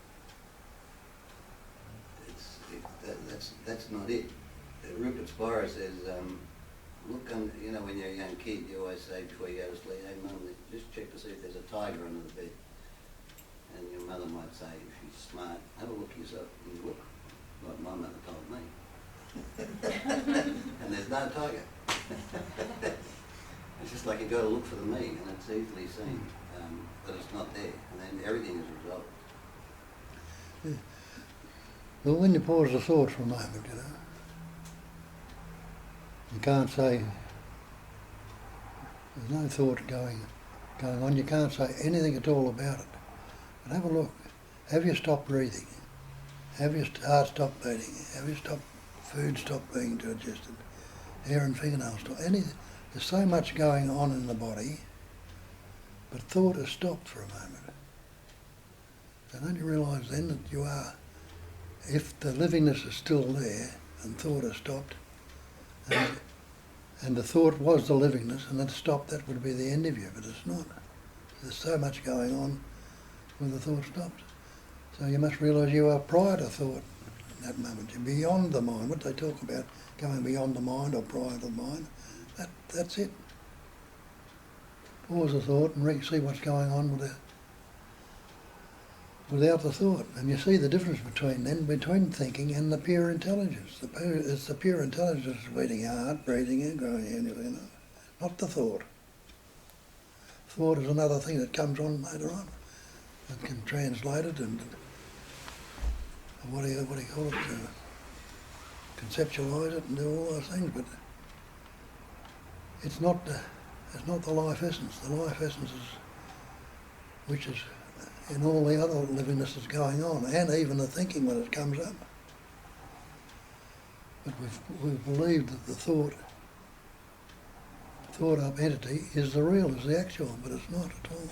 that's not it. Rupert Spira says, look, you know, when you're a young kid, you always say before you go to sleep, hey mum, just check to see if there's a tiger under the bed. And your mother might say, if she's smart, have a look yourself. And you look, like my mother told me. And there's no tiger. It's just like you've got to look for the me, and it's easily seen, but it's not there, and then everything is resolved. Yeah. Well, when you pause the thought for a moment, you know, you can't say, there's no thought going on, you can't say anything at all about it. But have a look. Have you stopped breathing? Have your heart stopped beating? Have you stopped food stopped being digested? Hair and fingernails stop. Anything. There's so much going on in the body, but thought has stopped for a moment. So don't you realise then that you are, if the livingness is still there and thought has stopped, and the thought was the livingness and it stopped, that would be the end of you, but it's not. There's so much going on when the thought stops. So you must realise you are prior to thought in that moment. You're beyond the mind. What they talk about, going beyond the mind or prior to the mind, that's it. pause the thought and see what's going on without the thought. And you see the difference between thinking and the pure intelligence. It's the pure intelligence beating your heart, breathing and growing, you know, not the thought. Thought is another thing that comes on later on. It can translate it and what do you call it? Conceptualise it and do all those things, but it's not the life essence. The life essence is, which is in all the other livingness that's going on, and even the thinking when it comes up. But we've believed that the thought up entity is the real, is the actual, but it's not at all.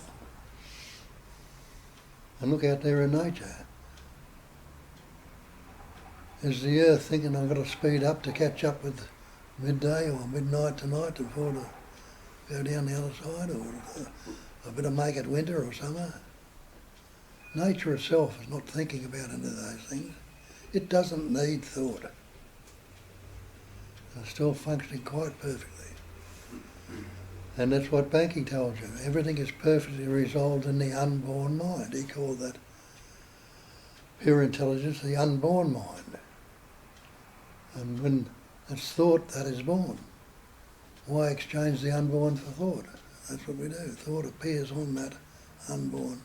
And look out there in nature. Is the earth thinking I've got to speed up to catch up with midday or midnight tonight before to go down the other side, or I better make it winter or summer? Nature itself is not thinking about any of those things. It doesn't need thought. It's still functioning quite perfectly. And that's what Banky told you. Everything is perfectly resolved in the unborn mind. He called that pure intelligence the unborn mind. And when it's thought, that is born. Why exchange the unborn for thought? That's what we do. Thought appears on that unborn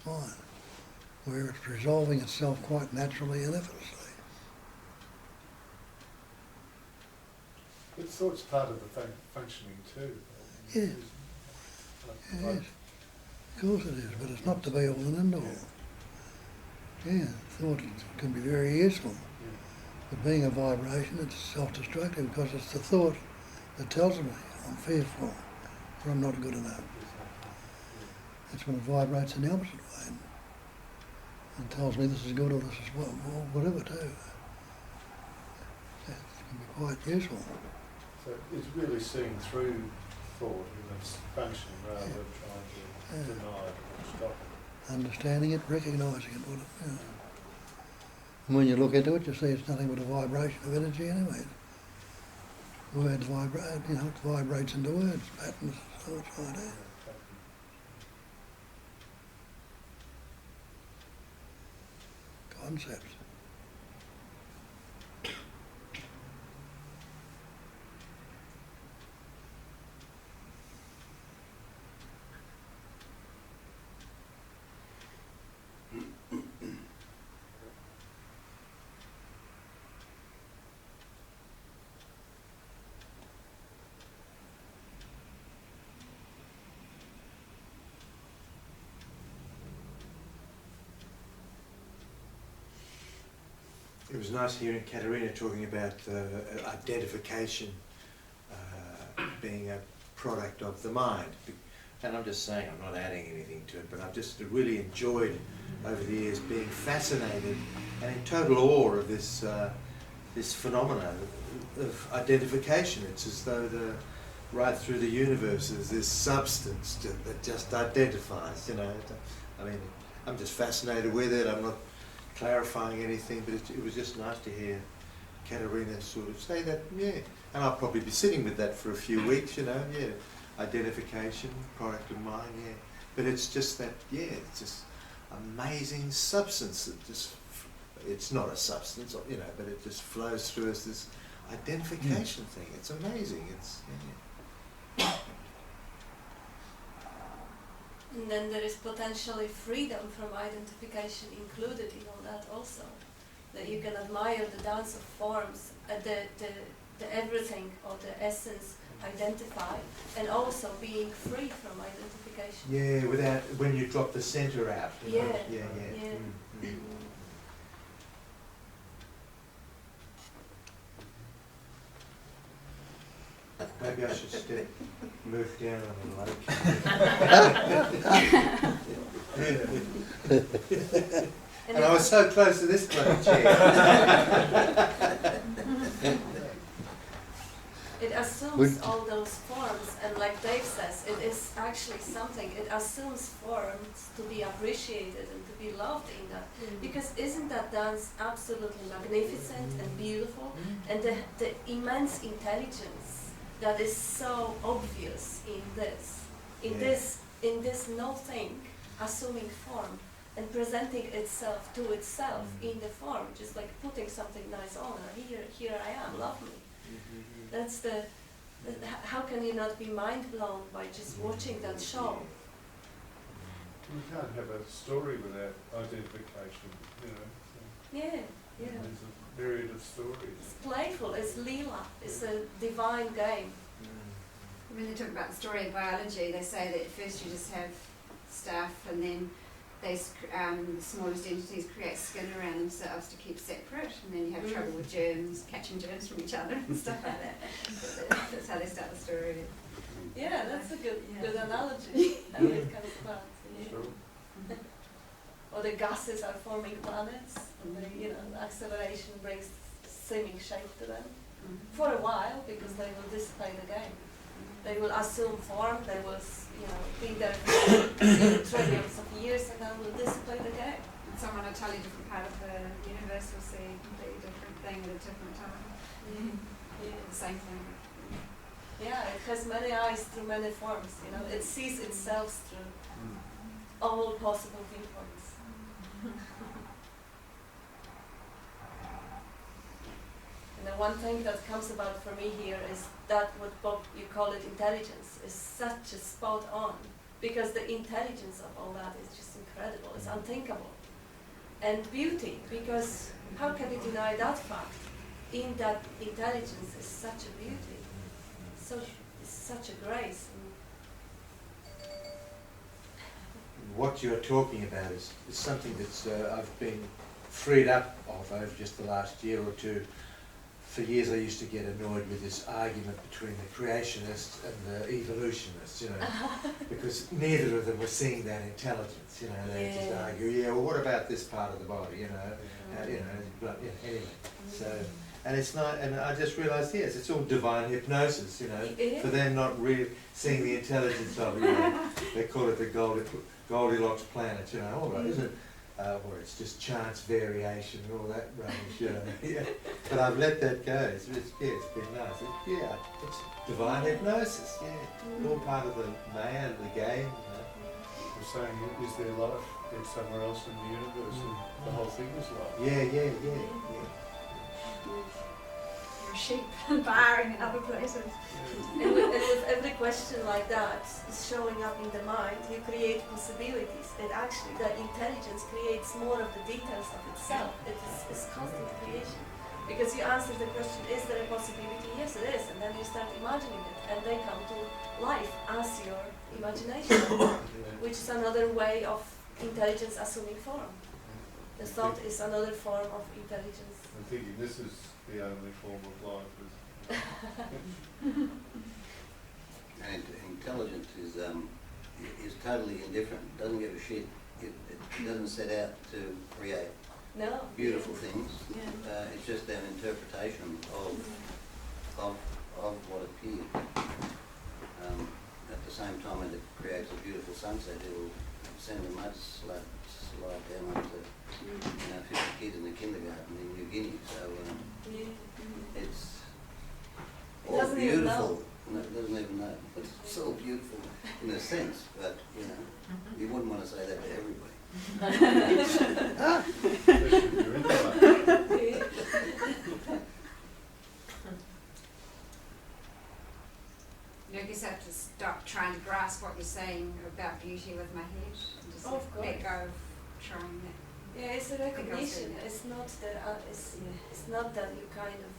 mind, where it's resolving itself quite naturally and effortlessly. But thought's part of the functioning too. Yes. Yes. Of course it is, but it's not the be all and end all. Yeah, thought can be very useful. But being a vibration, it's self-destructive because it's the thought that tells me I'm fearful or I'm not good enough. That's when it vibrates in the opposite way and tells me this is good or this is whatever too. It can be quite useful. So it's really seeing through thought in its function rather than trying to deny it or stop it. Understanding it, recognising it. And when you look into it, you see it's nothing but a vibration of energy anyway. Words vibrate, you know, it vibrates into words, patterns, so it's like that. Concepts. It was nice hearing Katerina talking about identification being a product of the mind. And I'm just saying, I'm not adding anything to it, but I've just really enjoyed over the years being fascinated and in total awe of this this phenomenon of identification. It's as though right through the universe there's this substance that just identifies, you know. I mean, I'm just fascinated with it. I'm not clarifying anything, but it was just nice to hear Katerina sort of say that, yeah. And I'll probably be sitting with that for a few weeks, you know, yeah. Identification, product of mind, yeah. But it's just that, yeah, it's just amazing substance that just, it's not a substance, you know, but it just flows through as this identification thing. It's amazing. It's, yeah. And then there is potentially freedom from identification included in all that also. That you can admire the dance of forms, the everything or the essence identified, and also being free from identification. Yeah, without, when you drop the centre out. You know? Yeah. Yeah. Mm. Maybe I should move down on the lake. And I was so close to this bloody chair. It assumes all those forms, and like Dave says, it is actually something, it assumes forms to be appreciated and to be loved in that. Because isn't that dance absolutely magnificent and beautiful? And the immense intelligence that is so obvious in this, in this nothing assuming form and presenting itself to itself in the form, just like putting something nice on. Here I am, love me. That's how can you not be mind blown by just watching that show? We can't have a story without identification, you know. So Yeah. there's a myriad of stories. It's playful, it's Leela, it's a divine game. When they talk about the story of biology, they say that at first you just have stuff, and then the smallest entities create skin around themselves to keep separate, and then you have trouble with germs, catching germs from each other and stuff like that. That's how they start the story. Yeah, that's a good analogy. How it comes about. Yeah. Sure. Or the gases are forming planets, and the acceleration brings seeming shape to them for a while, because they will dissipate again. They will assume form. They will, be there for trillions of years, and then will dissipate again. And someone will tell you a different part of the universe will see a completely different thing at a different time. The same thing. Yeah, it has many eyes through many forms. It sees itself through all possible viewpoints. And the one thing that comes about for me here is that what Bob, you call it intelligence, is such a spot on, because the intelligence of all that is just incredible. It's unthinkable. And beauty, because how can we deny that fact? In that intelligence is such a beauty, such a grace. What you're talking about is something that's I've been freed up of over just the last year or two. For years I used to get annoyed with this argument between the creationists and the evolutionists, because neither of them were seeing that intelligence, they just argue, well, what about this part of the body, but anyway. So, and it's not, and I just realised, yes, it's all divine hypnosis, for them not really seeing the intelligence of it, they call it the Goldilocks planet, all right, isn't it? Where it's just chance variation and all that rubbish, But I've let that go. It's been nice. It's divine hypnosis. All part of the man, the game. We're saying, is there life somewhere else in the universe? And the whole thing is life. Yeah. You're a sheep barring in other places. And with every question like that showing up in the mind, you create possibilities. And actually, the intelligence creates more of the details of itself. It's constant creation. Because you answer the question, is there a possibility? Yes, it is. And then you start imagining it. And they come to life as your imagination, which is another way of intelligence assuming form. The thought is another form of intelligence. I'm thinking this is the only form of life. And intelligence is totally indifferent. Doesn't give a shit. It doesn't set out to create beautiful things. It's just an interpretation of what appeared. At the same time, when it creates a beautiful sunset, it will send a mud slide down onto 50 kids in the kindergarten in New Guinea. So it's all beautiful. No, it doesn't even know. It's so beautiful in a sense, but you wouldn't want to say that to everybody. I guess I have to stop trying to grasp what you're saying about beauty with my head and just let go of trying that. Yeah, it's a recognition. It's not that it's not that you kind of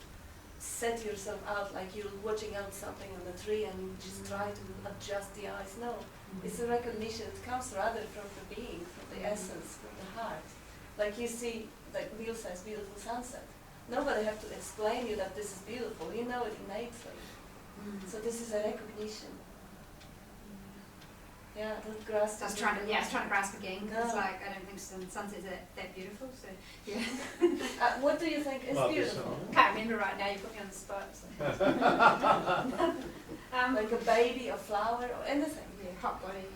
set yourself out like you're watching out something on the tree and you just try to adjust the eyes. No, it's a recognition. It comes rather from the being, from the essence, from the heart. Like you see, like Bill says, beautiful sunset. Nobody have to explain you that this is beautiful. You know it innately. So this is a recognition. Yeah, don't grasp. I was trying to grasp again because I don't think sunsets are that beautiful. So what do you think is beautiful? Can't remember right now. You put me on the spot. So. Like a baby, a flower, or anything. Yeah, hot body.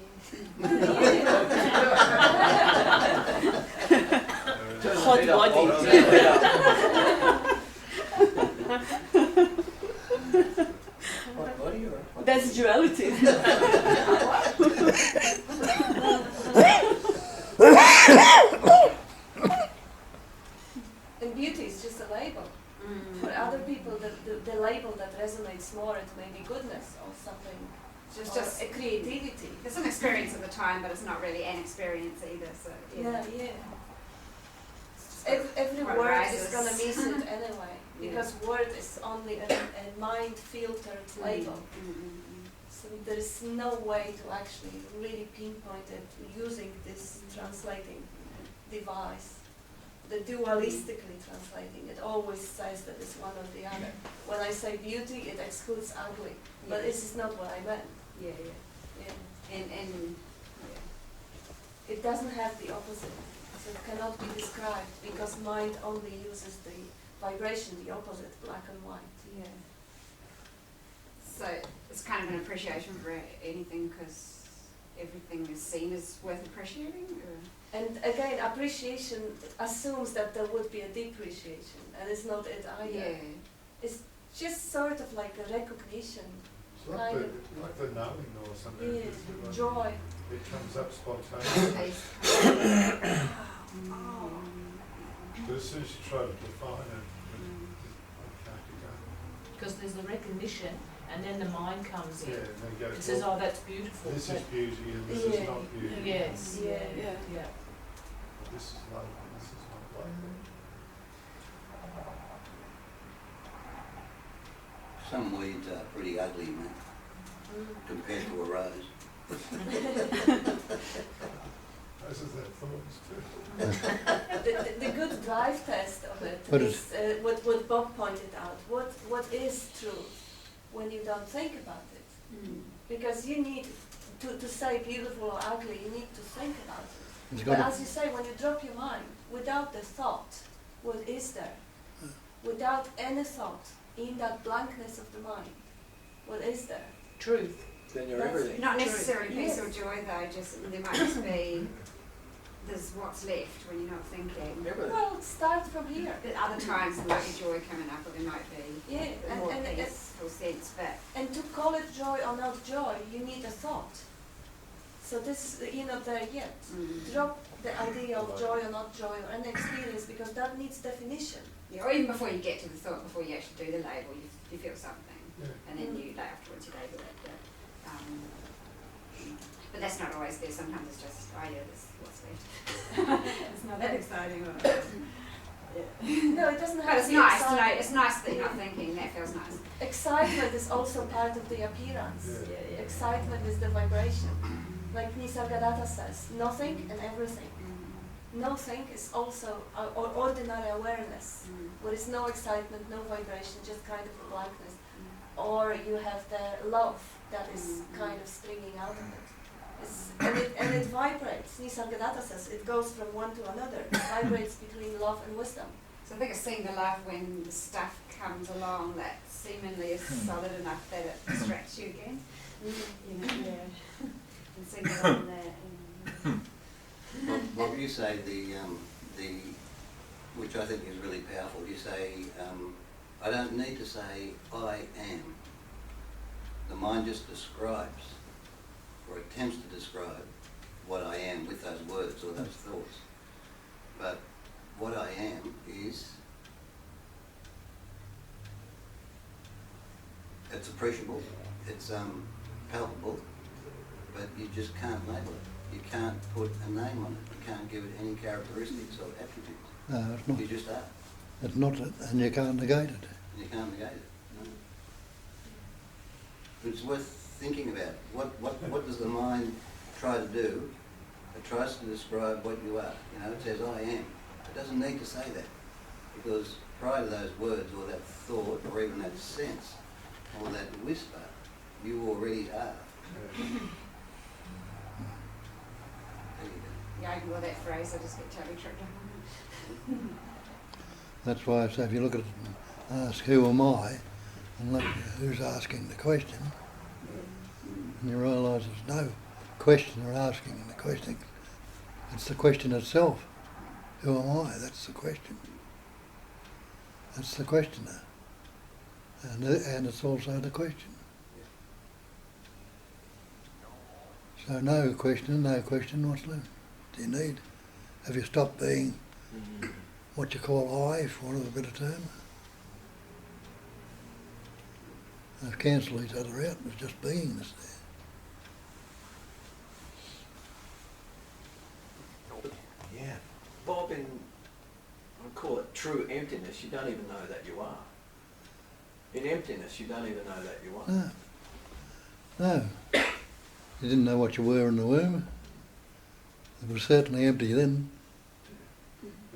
Hot body. That's duality. And beauty is just a label. Mm. For other people, the label that resonates more, it may be goodness or something, Just, or just a creativity. it's an experience at the time, but it's not really an experience either. So Yeah. It's Every what word arises. is gonna miss it anyway, Yeah. because word is only a mind-filtered label. So there is no way to actually really pinpoint it using this translating device. The dualistically translating, it always says that it's one or the other. When I say beauty, it excludes ugly, but this is not what I meant. Yeah, Yeah. and It doesn't have the opposite, so it cannot be described because mind only uses the vibration, the opposite, black and white. yeah. So it's kind of an appreciation for anything because everything is seen as worth appreciating. Or? And again, appreciation assumes that there would be a depreciation, and it's not it either. Yeah. It's just sort of like a recognition, It's like kind the, of, like the knowing or something. yeah, It's like joy. It comes up spontaneously. Taste. But as soon as you try to define it, it can't be done. Because there's the recognition, and then the mind comes Yeah, in. and they go, It says, well, oh, that's beautiful. this but is beauty and this Yeah. is not beauty. Yes. Yeah. Yeah. Yeah. This is love and this is not love. Some weeds are pretty ugly, man, compared to a rose. Those are their thoughts too. The good drive test of it But is what Bob pointed out. What is truth when you don't think about it? Because you need to say beautiful or ugly, you need to think about it. It's But got as you say, when you drop your mind, without the thought, what is there? Without any thought, in that blankness of the mind, what is there? Truth. Then you're That's everything. Not necessarily peace Yes. or joy though. Just there might just be there's what's left when you're not thinking. Everything. Well, start from here. At other times there might be joy coming up, or there might be Yeah, a more and peaceful sense. But And to call it joy or not joy, you need a thought. So this, you're not there yet. Drop the idea of joy or not joy or any experience because that needs definition. yeah, or even before you get to the thought, before you actually do the label, you feel something, Yeah. and then you like afterwards you label it. But that's not always there. Sometimes it's just there's what's left. It's not that exciting. No, it doesn't But have it's to be nice to know. exciting. It's nice that you're not thinking. That feels nice. Excitement is also part of the appearance. Yeah. Excitement is the vibration. Like Nisargadatta says, nothing and everything. Nothing is also or ordinary awareness, where is no excitement, no vibration, just kind of a blankness. Or you have the love that is kind of springing out of it. And it vibrates. Nisargadatta says it goes from one to another. It vibrates between love and wisdom. So I think it's seeing the love when the stuff comes along that seemingly is solid enough that it distracts you again. You know, and seeing it on there. Bob, you say which I think is really powerful, you say, I don't need to say I am. The mind just describes, or attempts to describe, what I am with those words or those thoughts. But what I am is, it's appreciable, it's palpable, but you just can't label it. You can't put a name on it. You can't give it any characteristics or attributes. no, it's not. You just are. It's not, and you can't negate it. And you can't negate it. No. But it's worth thinking about. What does the mind try to do? It tries to describe what you are. You know, it says I am. It doesn't need to say that, because prior to those words or that thought or even that sense or that whisper, you already are. There you go. Yeah, I ignore that phrase. I just get totally tripped up. That's why I say if you look at it and ask who am I, and look who's asking the question, and you realise there's no question they're asking in the question. It's the question itself. Who am I? That's the question. That's the questioner. And it's also the question. So no question, what's left? Do you need Have you stopped being what you call I, for want of a better term? They've cancelled each other out. It's just beingness there. Yeah. Bob, in, I call it true emptiness, you don't even know that you are. In emptiness, you don't even know that you are. No. No. You didn't know what you were in the womb. It was certainly empty then.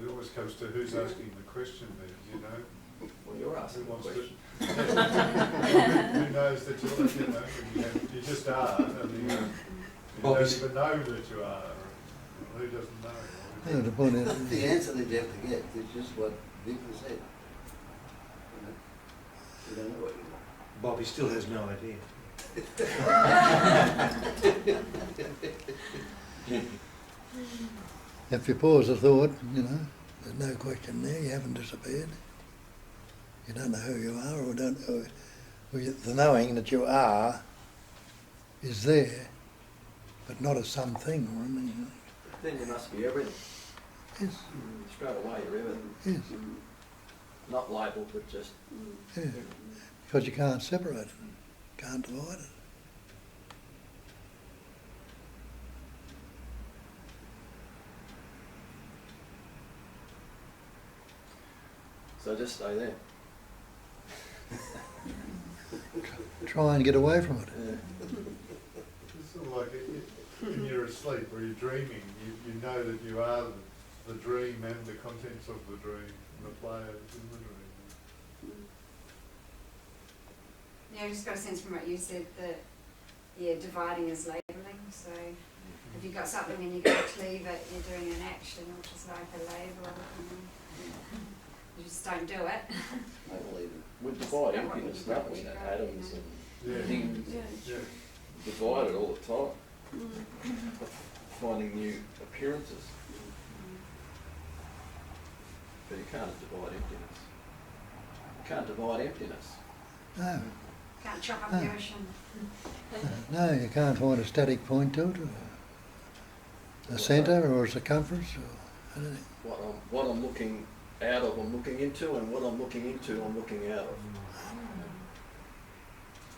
It always comes to who's asking the question then, you know? Well, you're asking Who the wants to, question. who knows that you're, you know, you just are, and you don't even know that you are. Who doesn't know? Yeah, the point is, The answer that you have to get is just what Victor said. You don't know what you want. Bobby still has no idea. if you pause a thought, you know, there's no question there, you haven't disappeared. You don't know who you are or don't know. The knowing that you are is there, but not as something or anything. Then you must be everything. Yes, Straight away, you're everything. yes, Not labelled, but just yeah. Because you can't separate it, can't divide it. so just stay there. Try and get away from it. Yeah. It's sort of like when you're asleep or you're dreaming, you know that you are the dream and the contents of the dream and the players in the dream. Yeah, I just got a sense from what you said that, yeah, dividing is labelling. So if you've got something and you're going to cleave it, you're doing an action, which is like a label. You just don't do it. I believe it. We divide emptiness, don't we? That atoms and Yeah. things, Yeah. divide it all the time. Finding new appearances. But you can't divide emptiness. You can't divide emptiness. No, Can't chop up the ocean. no, you can't find a static point to it, or a centre or a circumference or anything. What I'm looking out of, I'm looking into, and what I'm looking into, I'm looking out of.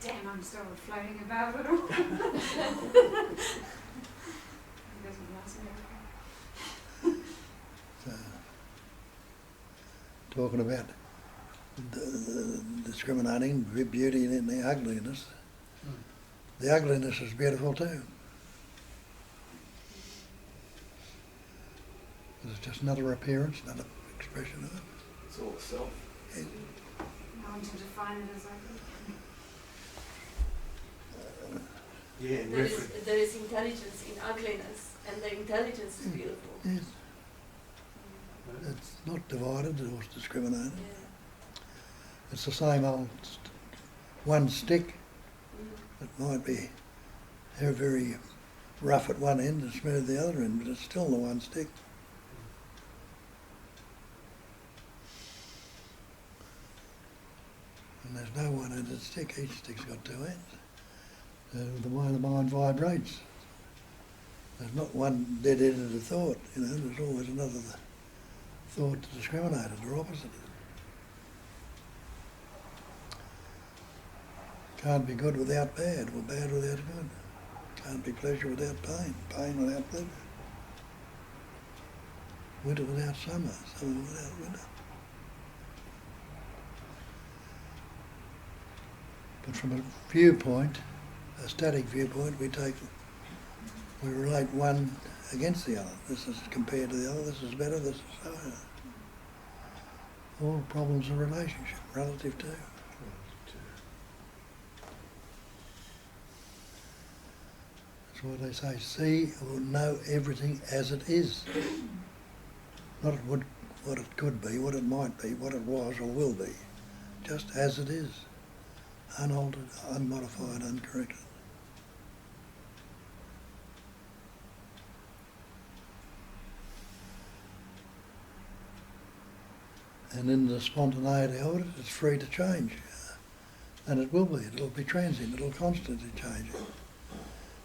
Damn, I'm still floating about it all. It doesn't last me. So, talking about the discriminating beauty and the ugliness. The ugliness is beautiful too. It's just another appearance, another expression of it. It's all self. I want to define it as ugly. Yeah, in There reference. is intelligence in ugliness, and the intelligence is beautiful. Yes, it's not divided or discriminated. Yeah. It's the same old one stick. It might be very rough at one end and smooth at the other end, but it's still the one stick. And there's no one-ended stick. Each stick's got two ends. The way the mind vibrates. There's not one dead-ended thought, you know, there's always another thought to discriminate it or opposite it. Can't be good without bad, or bad without good. Can't be pleasure without pain, pain without pleasure. Winter without summer, summer without winter. But from a viewpoint, a static viewpoint, we relate one against the other. This is compared to the other, this is better, this is so. All problems of relationship, relative to. That's why they say, see or know everything as it is. Not what it could be, what it might be, what it was or will be. Just as it is. Unaltered, unmodified, uncorrected. And in the spontaneity of it, it's free to change. And it will be. It'll be transient. It'll constantly change.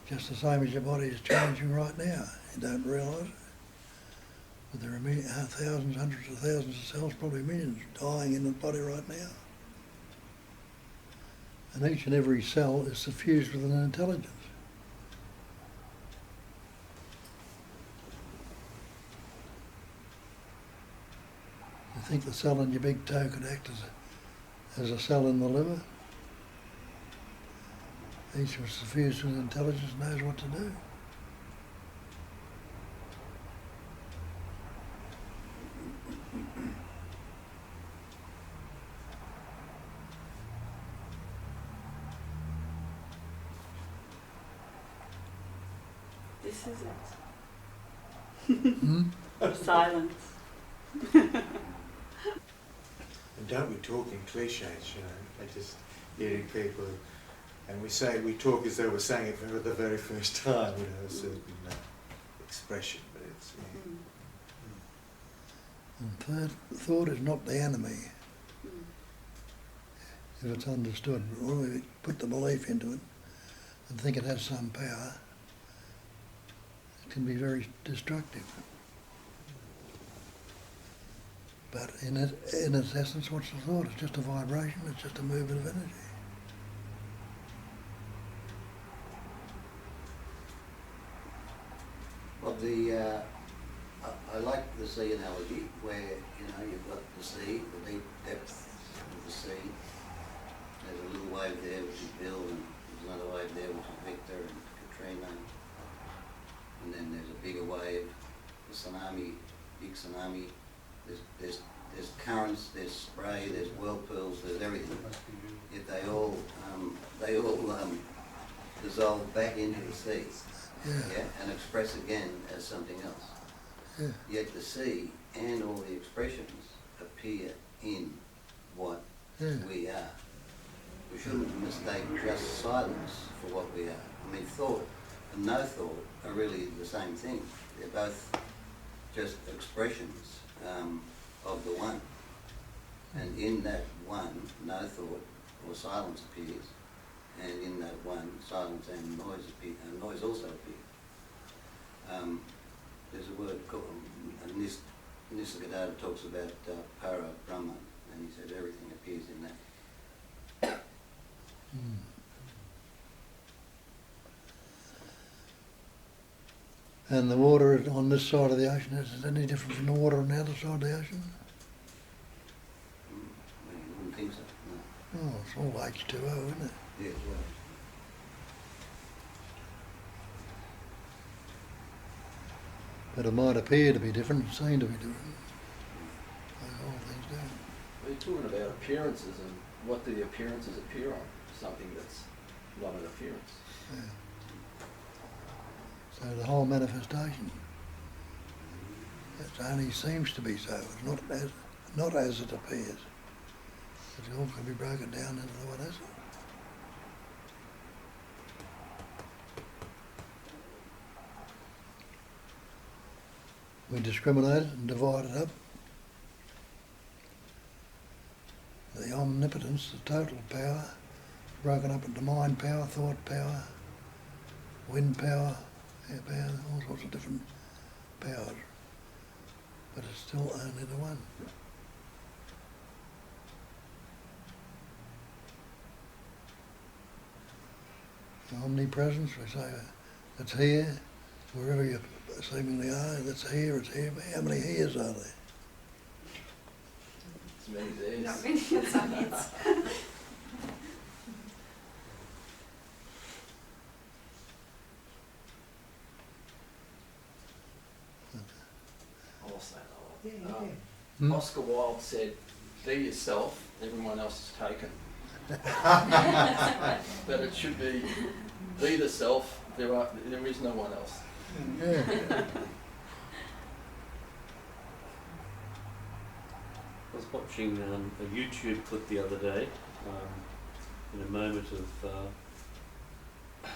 Just the same as your body is changing right now. You don't realise it. But there are thousands, hundreds of thousands of cells, probably millions, dying in the body right now. And each and every cell is suffused with an intelligence. You think the cell in your big toe could act as a cell in the liver? Each was suffused with intelligence, knows what to do. This is it. Hmm? Silence. And don't we talk in cliches, you know? I just hearing people, and we say we talk as though we're saying it for the very first time, you know, a certain expression, but it's. Yeah. And thought is not the enemy if it's understood. When we put the belief into it and think it has some power, it can be very destructive. But in its essence, what's the thought? It's just a vibration, it's just a movement of energy. Well, I like the sea analogy where, you know, you've got the sea, the deep depth of the sea. There's a little wave there which is Bill, and there's another wave there which is Victor and Katrina. And then there's a bigger wave, the tsunami, big tsunami. There's currents, there's spray, there's whirlpools, there's everything. Yet they all dissolve back into the sea, yeah, and express again as something else. Yeah. Yet the sea and all the expressions appear in what we are. We shouldn't mistake just silence for what we are. I mean, thought and no thought are really the same thing. They're both just expressions of the one. And in that one, no thought or silence appears. And in that one, silence and noise appear, and noise also appears. There's a word called, Nisargadatta talks about para Brahma, and he said everything appears in that. And the water on this side of the ocean, is it any different from the water on the other side of the ocean? Well, you wouldn't think so, no. Oh, it's all H2O, isn't it? Yeah, well. But it might appear to be different, it seem to be different. Like all things do. We're talking about appearances, and what do the appearances appear on? Something that's not an appearance. Yeah. So the whole manifestation, it only seems to be so. It's not as it appears. It all can be broken down into what is it. We discriminate it and divide it up. The omnipotence, the total power, broken up into mind power, thought power, wind power, air power, all sorts of different powers. But it's still only the one. The omnipresence, we say it's here, wherever you seemingly are, it's here, it's here. But how many heres are there? As many as Not many in some heads. I'll say that. Oscar Wilde said, "Be yourself, everyone else is taken." But it should be the self, there is no one else. Yeah. I was watching a YouTube clip the other day, in a moment of, I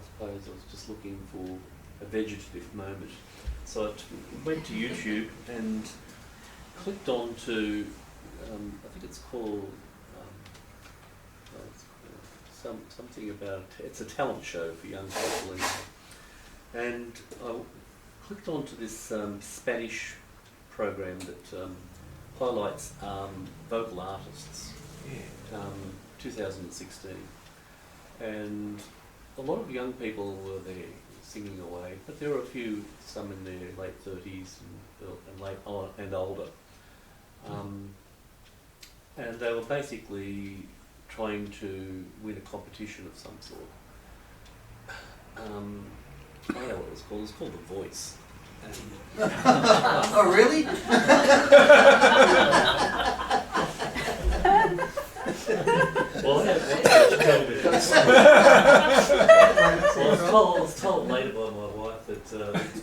suppose I was just looking for a vegetative moment. So I went to YouTube and clicked on to, I think it's called, something about, it's a talent show for young people. And I clicked onto this Spanish program that highlights vocal artists, 2016. And a lot of young people were there singing away, but there were a few, some in their late 30s and older. And they were basically trying to win a competition of some sort. I don't know what it was called. It was called The Voice. Oh, really? Well, I was told later by my wife that it's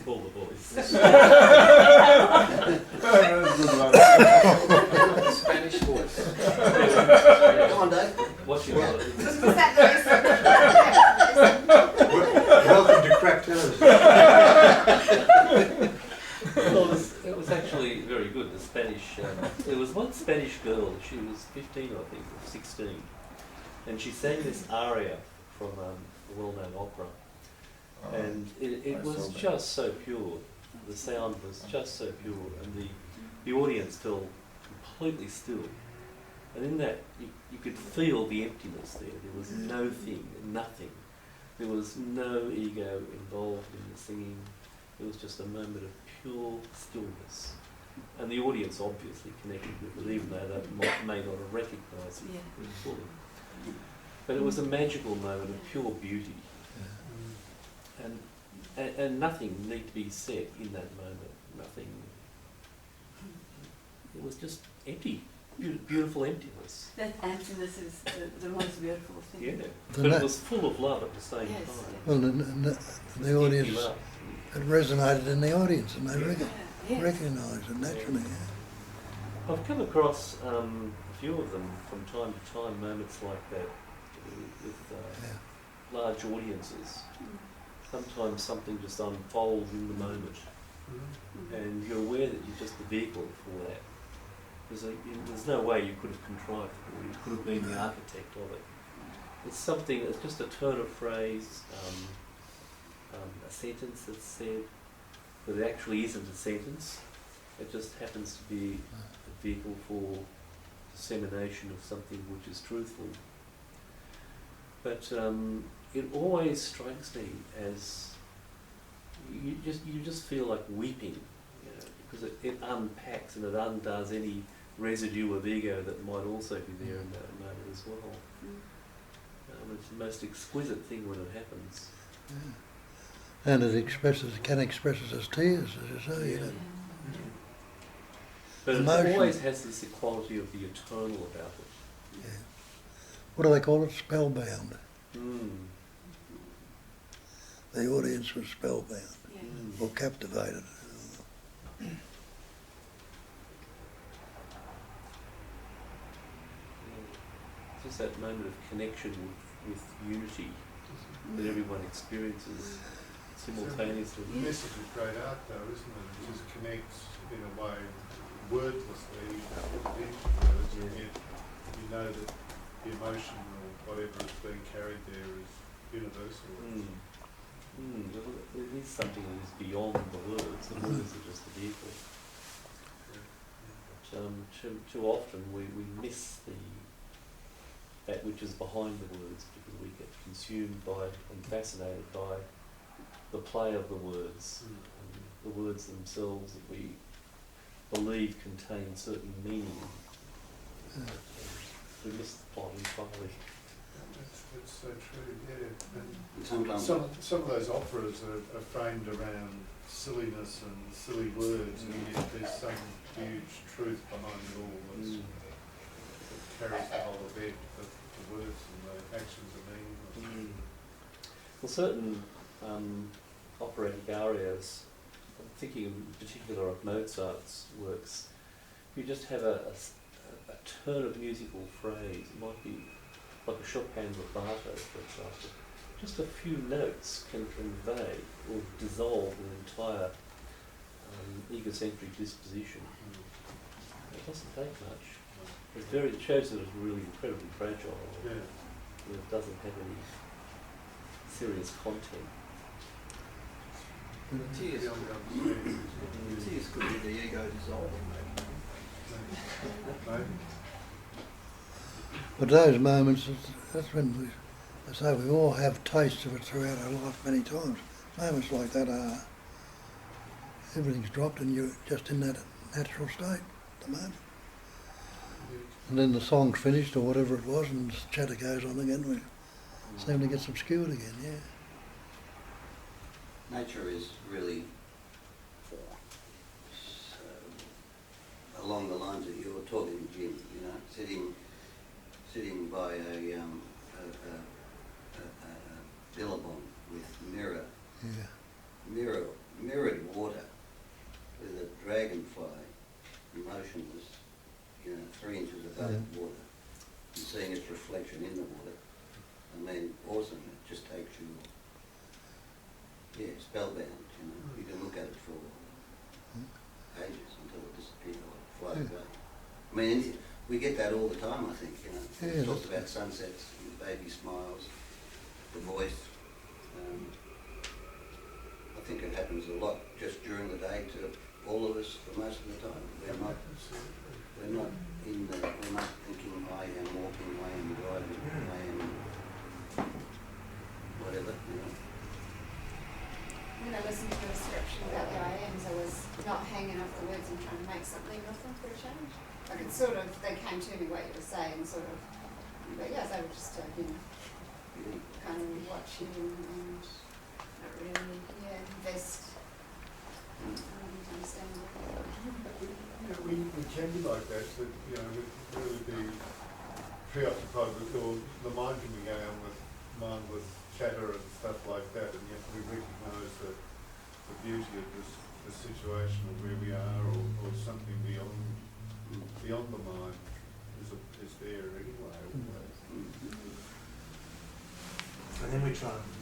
called The Voice. The Spanish voice. Come on, Dave. Watching Was that Welcome to crack television. Well, it was actually very good. The Spanish, there was one Spanish girl. She was 15, I think, or 16, and she sang this aria from a well-known opera, and it was just so pure. The sound was just so pure, and the audience felt completely still. And in that, you could feel the emptiness there. There was no thing, nothing. There was no ego involved in the singing. It was just a moment of pure stillness. And the audience obviously connected with it, even though they may not have recognised it fully. But it was a magical moment of pure beauty. And nothing need to be said in that moment. Nothing. It was just empty. Beautiful emptiness. That emptiness is the most beautiful thing. Yeah. But it was full of love at the same time. Well, the audience, it resonated in the audience, and they recognised it naturally. I've come across a few of them from time to time, moments like that with large audiences. Sometimes something just unfolds in the moment, and you're aware that you're just the vehicle for that. There's no way you could have contrived it, or you could have been the architect of it. It's something, it's just a turn of phrase, a sentence that's said, but it actually isn't a sentence. It just happens to be a vehicle for dissemination of something which is truthful. But it always strikes me as you just feel like weeping, because it unpacks and it undoes any residue of ego that might also be there in that moment as well. It's the most exquisite thing when it happens. And it can express it as tears, as you say. But Emotion. It always has this quality of the eternal about it. What do they call it? Spellbound. The audience was spellbound or captivated. Just that moment of connection with unity that everyone experiences simultaneously. The message of great art, though, isn't it? It just connects in a way wordlessly with each words, and yet you know that the emotion or whatever is being carried there is universal. It is something that is beyond the words. The words are just the vehicle. But too often we miss that which is behind the words, because we get consumed by and fascinated by the play of the words, the words themselves that we believe contain certain meaning. We miss the plot entirely. That's so true, yeah. And Sometimes some of those operas are framed around silliness and silly words, and yet there's some huge truth behind it all that carries the whole event, the words and the actions are meaningless. Well, certain operatic arias, I'm thinking in particular of Mozart's works, you just have a turn of musical phrase. It might be like a Chopin rubato, for example. Just a few notes can convey or dissolve an entire egocentric disposition. It doesn't take much. It shows that it's really incredibly fragile. It doesn't have any serious content. The tears, beyond understanding. the tears could be the ego dissolving, maybe. Maybe. But those moments, that's when we, I say we all have tastes of it throughout our life many times. Moments like that are, everything's dropped and you're just in that natural state at the moment. And then the song's finished or whatever it was and the chatter goes on again, we seem to get obscured again, yeah. Nature is really along the lines that you were talking, Jim, you know, sitting by a billabong with mirrored water with a dragonfly motionless, you know, 3 inches above the water, and seeing its reflection in the water. I mean, awesome. It just takes you, spellbound, you know. You can look at it for ages until it disappears or flies away. I mean, we get that all the time, I think, you know. We talked about sunsets, the baby smiles, the voice. I think it happens a lot just during the day to all of us for most of the time. We're not thinking, I am walking, I am driving, I am whatever, you know. When I listened to the description about the I ams, I was not hanging off the words and trying to make something of them for a change. Like it sort of, they came to me what you were saying, sort of. But yes, I would just, kind of watch you and not really, invest. Understand it. Yeah, we can be like that, you know, we'd really be preoccupied with, or the mind can be going on with mindless chatter and stuff like that, and yet we recognise the beauty of the situation of where we are, or something beyond the mind is there anyway. And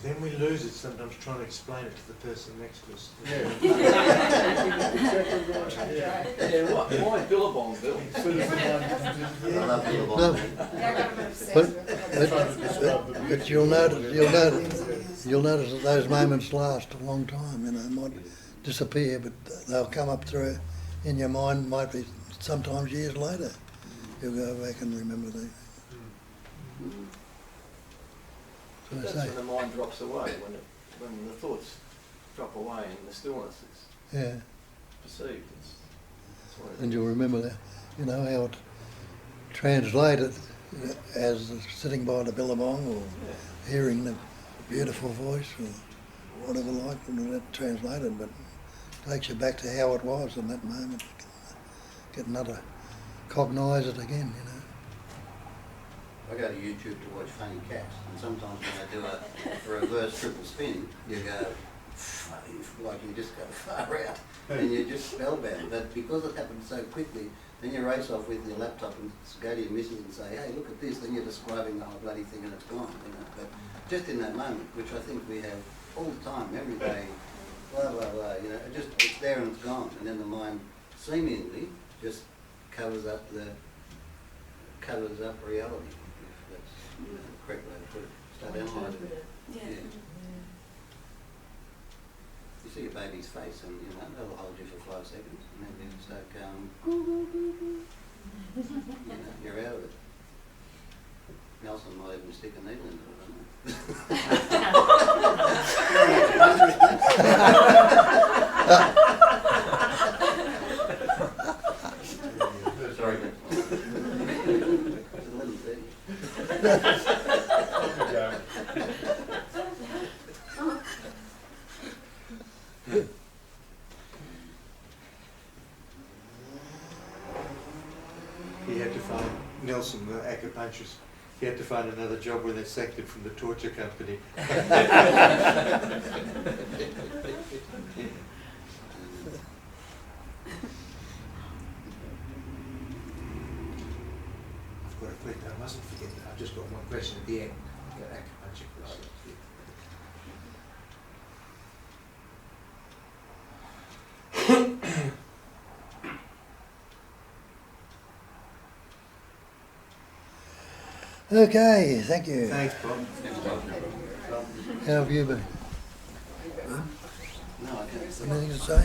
then we lose it sometimes trying to explain it to the person next to us. Yeah, why Billabong, Bill? I love billabong. No, Yeah, I'm obsessed with it. but you'll notice that those moments last a long time, you know, might disappear, but they'll come up through in your mind, might be sometimes years later. You'll go back and remember them. So That's I say, when the mind drops away, when the thoughts drop away and the stillness is yeah, perceived. That's what it and is. you'll remember that, you know, how it translated as sitting by the billabong or hearing the beautiful voice or whatever like, and that translated, but it takes you back to how it was in that moment. Get another, cognise it again, you know. I go to YouTube to watch funny cats, and sometimes when I do a reverse triple spin, you go, like you just go far out, and you're just spellbound. But because it happens so quickly, then you race off with your laptop and go to your missus and say, hey, look at this, then you're describing the whole bloody thing and it's gone, you know. But just in that moment, which I think we have all the time, every day, blah, blah, blah, you know, it's there and it's gone. And then the mind seemingly just covers up reality. That's the correct way to put it. Start analysing it. Yeah. You see a baby's face and, you know, they'll hold you for 5 seconds and then you start going, you know, you're out of it. Nelson might even stick a needle into it, I don't know. Sorry, it's 11:30. He had to find Nelson, the acupuncturist. He had to find another job where they sacked him from the torture company. I've got a question. I mustn't forget that. I've just got one question at the end. The acupuncture question. Okay, thank you. Thanks, Bob. How have you been? No, I Anything to say?